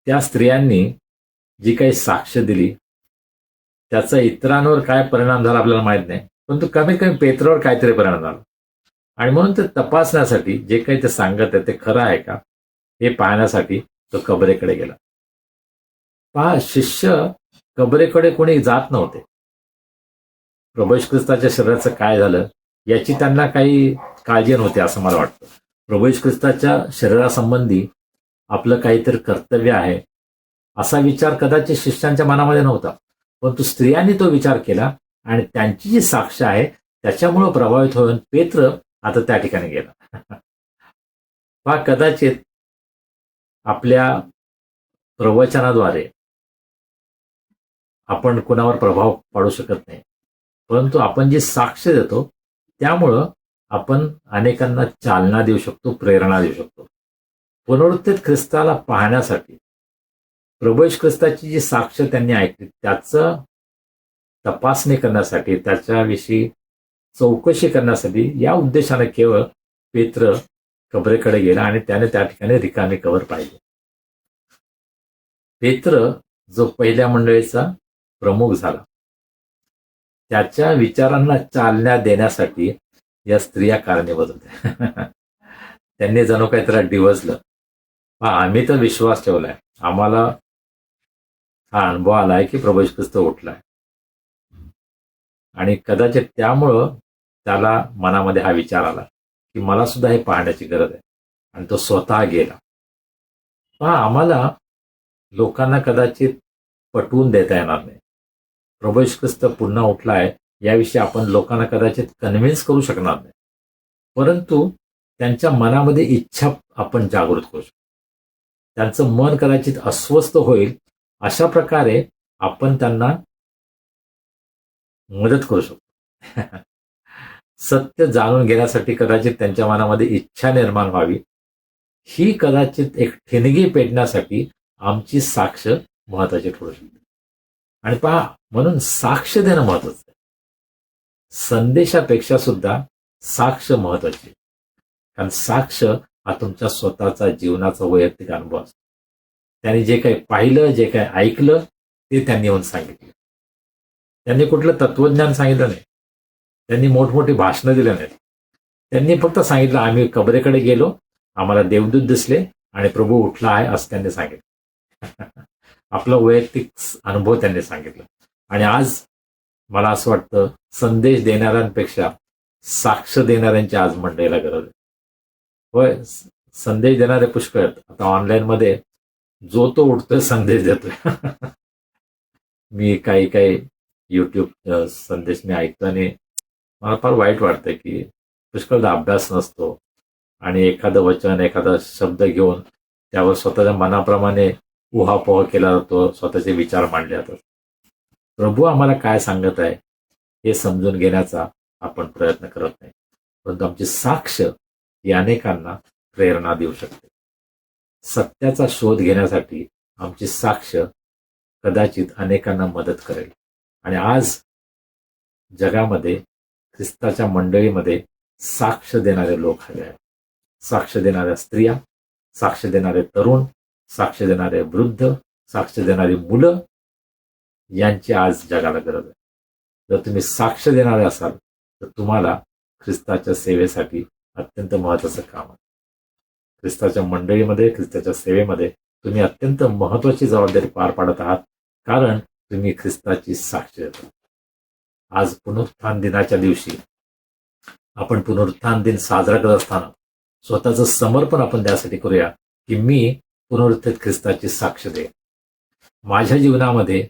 त्या स्त्रियांनी जी काही साक्ष दिली त्याचा इतरांवर काय परिणाम झाला आपल्याला माहित नाही, परंतु कमीत कमी पेत्रावर काहीतरी परिणाम झाला. आणि म्हणून ते तपासण्यासाठी जे काही ते सांगत आहे ते खरं आहे का हे पाहण्यासाठी तो कबरेकडे गेला. पहा, शिष्य कबरेकडे कोणी जात नव्हते. प्रभू येशू ख्रिस्ताच्या शरीराचं काय झालं याची त्यांना काही काळजी नव्हती असं मला वाटतं. प्रभू येशू ख्रिस्ताच्या शरीरासंबंधी आपलं काहीतरी कर्तव्य आहे असा विचार कदाचित शिष्यांच्या मनामध्ये नव्हता, परंतु स्त्रियांनी तो विचार केला आणि त्यांची जी साक्ष आहे त्याच्यामुळं प्रभावित होऊन पेत्र आता त्या ठिकाणी गेला. पहा, कदाचित आपल्या प्रवचनाद्वारे आपण कुणावर प्रभाव पाडू शकत नाही, परंतु आपण जी साक्ष देतो त्यामुळं आपण अनेकांना चालना देऊ शकतो, प्रेरणा देऊ शकतो. पुनरुत्थित ख्रिस्ताला पाहण्यासाठी प्रभू येशू ख्रिस्ताची जी साक्ष त्यांनी ऐकली त्याचं तपासणी करण्यासाठी, त्याच्याविषयी चौकशी करण्यासाठी या उद्देशाने केवळ पेत्र कबरेकडे गेला आणि त्याने त्या ठिकाणी रिकामी कबर पाहिली. पेत्र जो पहिल्या मंडळीचा प्रमुख झाला त्याच्या विचारांना चालना देण्यासाठी या स्त्रिया कारणीभूत होत्या. त्यांनी जणू काही त्याला डिवचलं. आम्ही तर विश्वास ठेवलाय, आम्हाला हा अनुभव आलाय की प्रभू येशू ख्रिस्त उठलाय, आणि कदाचित त्यामुळं त्याला मनामध्ये हा विचार आला की मला सुद्धा हे पाहण्याची गरज आहे, आणि तो स्वतः गेला. आम्हाला लोकांना कदाचित पटवून देता येणार नाही. प्रभू येशू ख्रिस्त पुन्हा उठलाय याविषयी आपण लोकांना कदाचित कन्व्हिन्स करू शकणार नाही, परंतु त्यांच्या मनामध्ये इच्छा आपण जागृत करू शकतो. त्यांचं मन कदाचित अस्वस्थ होईल अशा प्रकारे आपण त्यांना मदत करू शकतो. सत्य जाणून घेण्यासाठी कदाचित त्यांच्या मनामध्ये इच्छा निर्माण व्हावी, ही कदाचित एक ठिणगी पेटण्यासाठी आमची साक्ष महत्वाची ठरू शकते. आणि पहा, म्हणून साक्ष देणं महत्वाचं आहे. संदेशापेक्षा सुद्धा साक्ष महत्वाची, कारण साक्ष हा तुमच्या स्वतःचा जीवनाचा वैयक्तिक अनुभव असतो. त्यांनी जे काही पाहिलं, जे काही ऐकलं, ते त्यांनी येऊन सांगितलं. त्यांनी कुठलं तत्वज्ञान सांगितलं नाही. त्यांनी मोठमोठी भाषणं दिली नाहीत. त्यांनी फक्त सांगितलं, आम्ही कबरेकडे गेलो, आम्हाला देवदूत दिसले आणि प्रभू उठला आहे असं त्यांनी सांगितलं. आपला वैयक्तिक अनुभव त्यांनी सांगितलं. आणि आज मला असं वाटतं, संदेश देणाऱ्यांपेक्षा साक्ष देणाऱ्यांची आज मंडळीला गरज आहे. होय, संदेश देणारे पुष्कळ आहेत. आता ऑनलाईनमध्ये जो तो उठतोय संदेश देतोय. मी काही युट्यूब संदेश मी ऐकतो आणि मला फार वाईट वाटतं की पुष्कळदा अभ्यास नसतो आणि एखादं वचन, एखादा शब्द घेऊन त्यावर स्वतःच्या मनाप्रमाणे उहापोह केला जातो, स्वतःचे विचार मांडले जातात. प्रभू आम्हाला काय सांगत आहे हे समजून घेण्याचा आपण प्रयत्न करत नाही, परंतु आमची साक्ष ही अनेकांना प्रेरणा देऊ शकते. सत्याचा शोध घेण्यासाठी आमची साक्ष कदाचित अनेकांना मदत करेल. आणि आज जगामध्ये ख्रिस्ताच्या मंडळीमध्ये साक्ष देणारे लोक हवे आहेत. साक्ष देणाऱ्या स्त्रिया, साक्ष देणारे तरुण, साक्ष देणारे वृद्ध, साक्ष देणारी मुलं यांची आज जगाला गरज आहे. जर तुम्ही साक्ष देणारे असाल तर तुम्हाला ख्रिस्ताच्या सेवेसाठी अत्यंत महत्वाचं काम आहे. ख्रिस्ताच्या मंडळीमध्ये, ख्रिस्ताच्या सेवेमध्ये तुम्ही अत्यंत महत्वाची जबाबदारी पार पाडत आहात, कारण तुम्ही ख्रिस्ताची साक्ष देता. आज पुनरुत्थान दिनाच्या दिवशी आपण पुनरुत्थान दिन साजरा करत असताना स्वतःचं समर्पण आपण त्यासाठी करूया की मी पुनरुत्थित ख्रिस्ताची साक्ष देईन. माझ्या जीवनामध्ये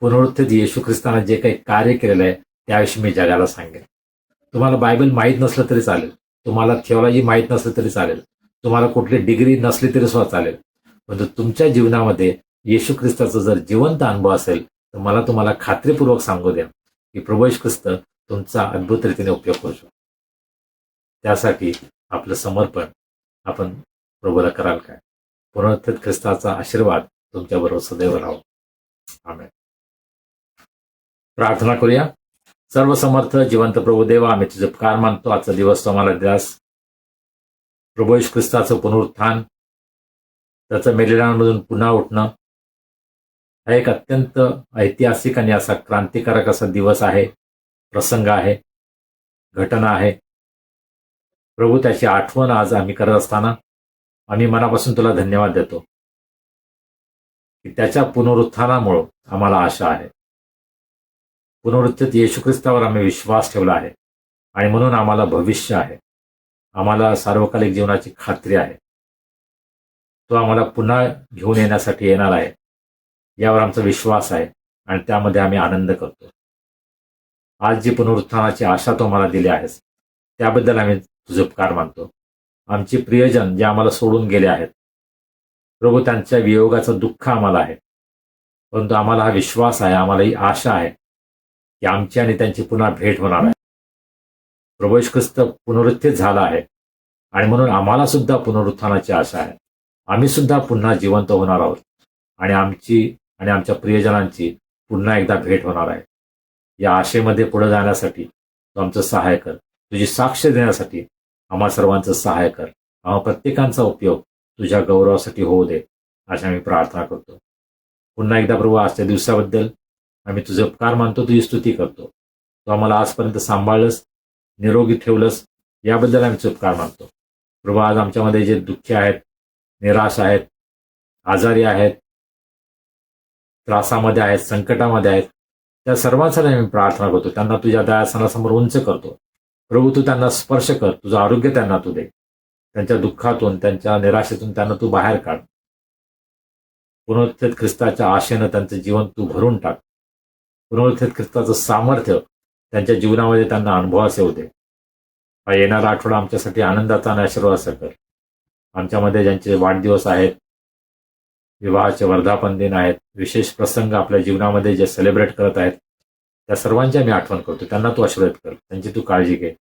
पुनरुत्थित येशू ख्रिस्ताने जे काही कार्य केलेलं आहे त्याविषयी मी जगाला सांगेन. तुम्हाला बायबल माहीत नसलं तरी चालेल, तुम्हाला थिओलॉजी माहीत नसलं तरी चालेल, तुम्हाला कुठली डिग्री नसली तरी सुद्धा चालेल, परंतु तुमच्या जीवनामध्ये येशू ख्रिस्ताचा जर जिवंत अनुभव असेल तर मला तुम्हाला खात्रीपूर्वक सांगू द्या की प्रभू येशू ख्रिस्त तुमचा अद्भुत रीतीने उपयोग करू शकतो. त्यासाठी आपलं समर्पण आपण प्रभूला कराल काय? पुनरुत्थित ख्रिस्ताचा आशीर्वाद तुमच्याबरोबर सदैव राहो. आमेन. प्रार्थना करूया. सर्व समर्थ जिवंत प्रभू देवा, आम्ही तुझे उपकार मानतो. आजचा दिवस आम्हाला दिलास. प्रभू येशू ख्रिस्ताचं पुनरुत्थान, त्याचं मेलेल्यांमधून पुन्हा उठणं हा एक अत्यंत ऐतिहासिक आणि असा क्रांतिकारक असा दिवस आहे, प्रसंग आहे, घटना आहे. प्रभू, त्याची आठवण आज आम्ही करत असताना आम्ही मनापासून तुला धन्यवाद देतो की त्याच्या पुनरुत्थानामुळं आम्हाला आशा आहे. पुनरुत्थित येशू ख्रिस्तावर आम्ही विश्वास ठेवला आहे आणि म्हणून आम्हाला भविष्य आहे, आम्हाला सार्वकालिक जीवनाची खात्री आहे. तो आम्हाला पुन्हा घेऊन येण्यासाठी येणार आहे यावर आमचा विश्वास आहे आणि त्यामध्ये आम्ही आनंद करतो. आज जी पुनरुत्थानाची आशा तो मला दिली आहेस त्याबद्दल आम्ही तुझे उपकार मानतो. आमचे प्रियजन जे आम्हाला सोडून गेले आहेत प्रभू, त्यांच्या वियोगाचं दुःख आम्हाला आहे, परंतु आम्हाला हा विश्वास आहे, आम्हाला ही आशा आहे की आमची आणि त्यांची पुन्हा भेट होणार आहे. प्रभू येशू ख्रिस्त पुनरुत्थित झाला आहे आणि म्हणून आम्हाला सुद्धा पुनरुत्थानाची आशा आहे. आम्ही सुद्धा पुन्हा जिवंत होणार आहोत आणि आमची आणि आमच्या प्रियजनांची पुन्हा एकदा भेट होणार आहे. या आशेमध्ये पुढे जाण्यासाठी तू आमचं सहाय्य कर. तुझी साक्ष देण्यासाठी आम्हा सर्वांचं सहाय्य कर. आम्हा प्रत्येकांचा उपयोग तुझ्या गौरवासाठी होऊ दे अशी आम्ही प्रार्थना करतो. पुन्हा एकदा प्रभू, आजच्या दिवसाबद्दल आम्ही तुझे उपकार मानतो, तुझी स्तुती करतो. तू आम्हाला आजपर्यंत सांभाळलंस, निरोगी ठेवलंस, याबद्दल आम्ही तुझे उपकार मानतो. प्रभू, आज आमच्यामध्ये जे दुःखी आहेत, निराश आहेत, आजारी आहेत, त्रासामध्ये आहेत, संकटामध्ये आहेत, त्या सर्वांसाठी आम्ही प्रार्थना करतो. त्यांना तुझ्या दयासनासमोर उंच करतो. प्रभू, तू त्यांना स्पर्श कर, तुझं आरोग्य त्यांना तू दे. त्यांच्या दुःखातून, त्यांच्या निराशेतून त्यांना तू बाहेर काढ. पुनरुत्थित ख्रिस्ताच्या आशेनं त्यांचं जीवन तू भरून टाक. पुनरुत्थित ख्रिस्ताचं सामर्थ्य त्यांच्या जीवनामध्ये त्यांना अनुभवास येऊ दे. हा येणारा आठवडा आमच्यासाठी आनंदाचा आणि आशीर्वादाचा कर. आमच्यामध्ये ज्यांचे वाढदिवस आहेत, विवाहाचे वर्धापन दिन आहेत, विशेष प्रसंग आपल्या जीवनामध्ये जे सेलिब्रेट करत आहेत, त्या सर्वांची आम्ही आठवण करतो. त्यांना तू आशीर्वाद कर, त्यांची तू काळजी घे.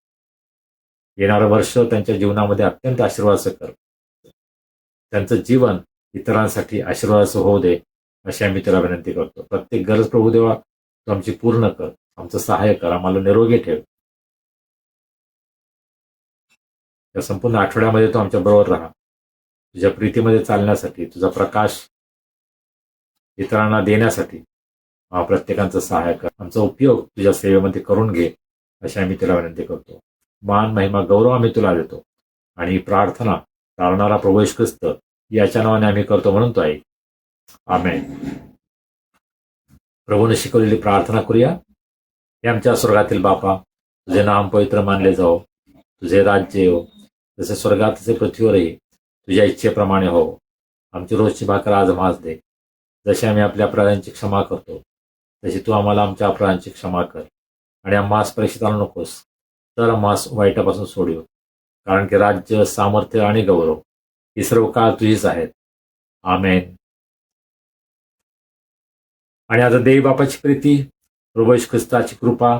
येणारं वर्ष त्यांच्या जीवनामध्ये अत्यंत आशीर्वादाचं कर. त्यांचं जीवन इतरांसाठी आशीर्वादाचं होऊ दे अशी आम्ही त्याला विनंती करतो. प्रत्येक गरज प्रभू देवा तू आमची पूर्ण कर, आमचं सहाय्य कर, आम्हाला निरोगी ठेव. या संपूर्ण आठवड्यामध्ये तू आमच्या बरोबर राहा. तुझ्या प्रीतीमध्ये चालण्यासाठी, तुझा प्रकाश इतरांना देण्यासाठी प्रत्येकांचं सहाय्य कर. आमचा उपयोग तुझ्या सेवेमध्ये करून घे, अशी आम्ही तुला विनंती करतो. मान महिमा गौरव आम्ही तुला देतो आणि ही प्रार्थना तारणारा प्रभू येशू ख्रिस्त याच्या नावाने आम्ही करतो म्हणून तो ऐक. आमेन. प्रभूने शिकवलेली प्रार्थना करूया. हे आमच्या स्वर्गातील बापा, तुझे नाम पवित्र मानले जाओ, तुझे राज्य येवो, जसे स्वर्गात तसे पृथ्वीवरही तुझ्या इच्छेप्रमाणे हो. आमची रोजची भाकर आज आम्हास दे, जशी आम्ही आपल्या अपराधांची क्षमा करतो तशी तू आम्हाला आमच्या अपराधांची क्षमा कर. आणि आम्हास परीक्षेत आणू नकोस, तर आम्हास वाईटापासून सोडव. कारण की राज्य, सामर्थ्य आणि गौरव ही सर्व काळ तुझीच आहेत. आमेन. आणि आता देवी बापाची प्रीती, प्रभू येशू ख्रिस्ताची कृपा,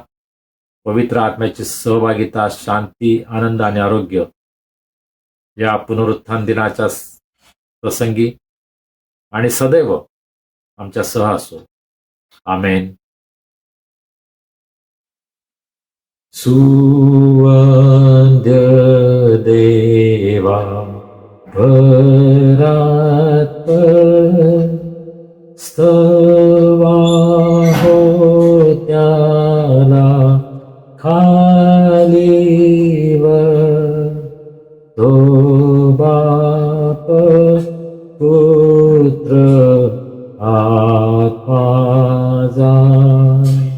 पवित्र आत्म्याची सहभागिता, शांती, आनंद आणि आरोग्य या पुनरुत्थान दिनाच्या प्रसंगी आणि सदैव आमच्या सह असो. आमेन. सुवंद्य देवा भरात स्तवा हो त्याला खालीवर तो बाप पुत्र आत्मा जाय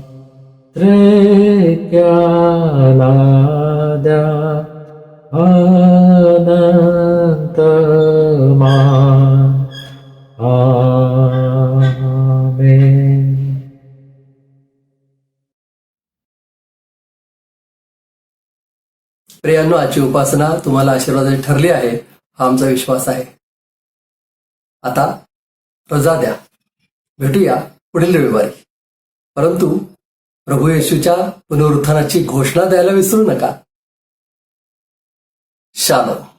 त्रेक्याला द्या अनंत मान. आमेन. प्रियांनो, आजची उपासना तुम्हाला आशीर्वादाची ठरली आहे हा आमचा विश्वास आहे. आता रजा द्या, भेटूया पुढील रविवारी. परंतु प्रभू येशूच्या पुनरुत्थानाची घोषणा द्यायला विसरू नका. शालोम.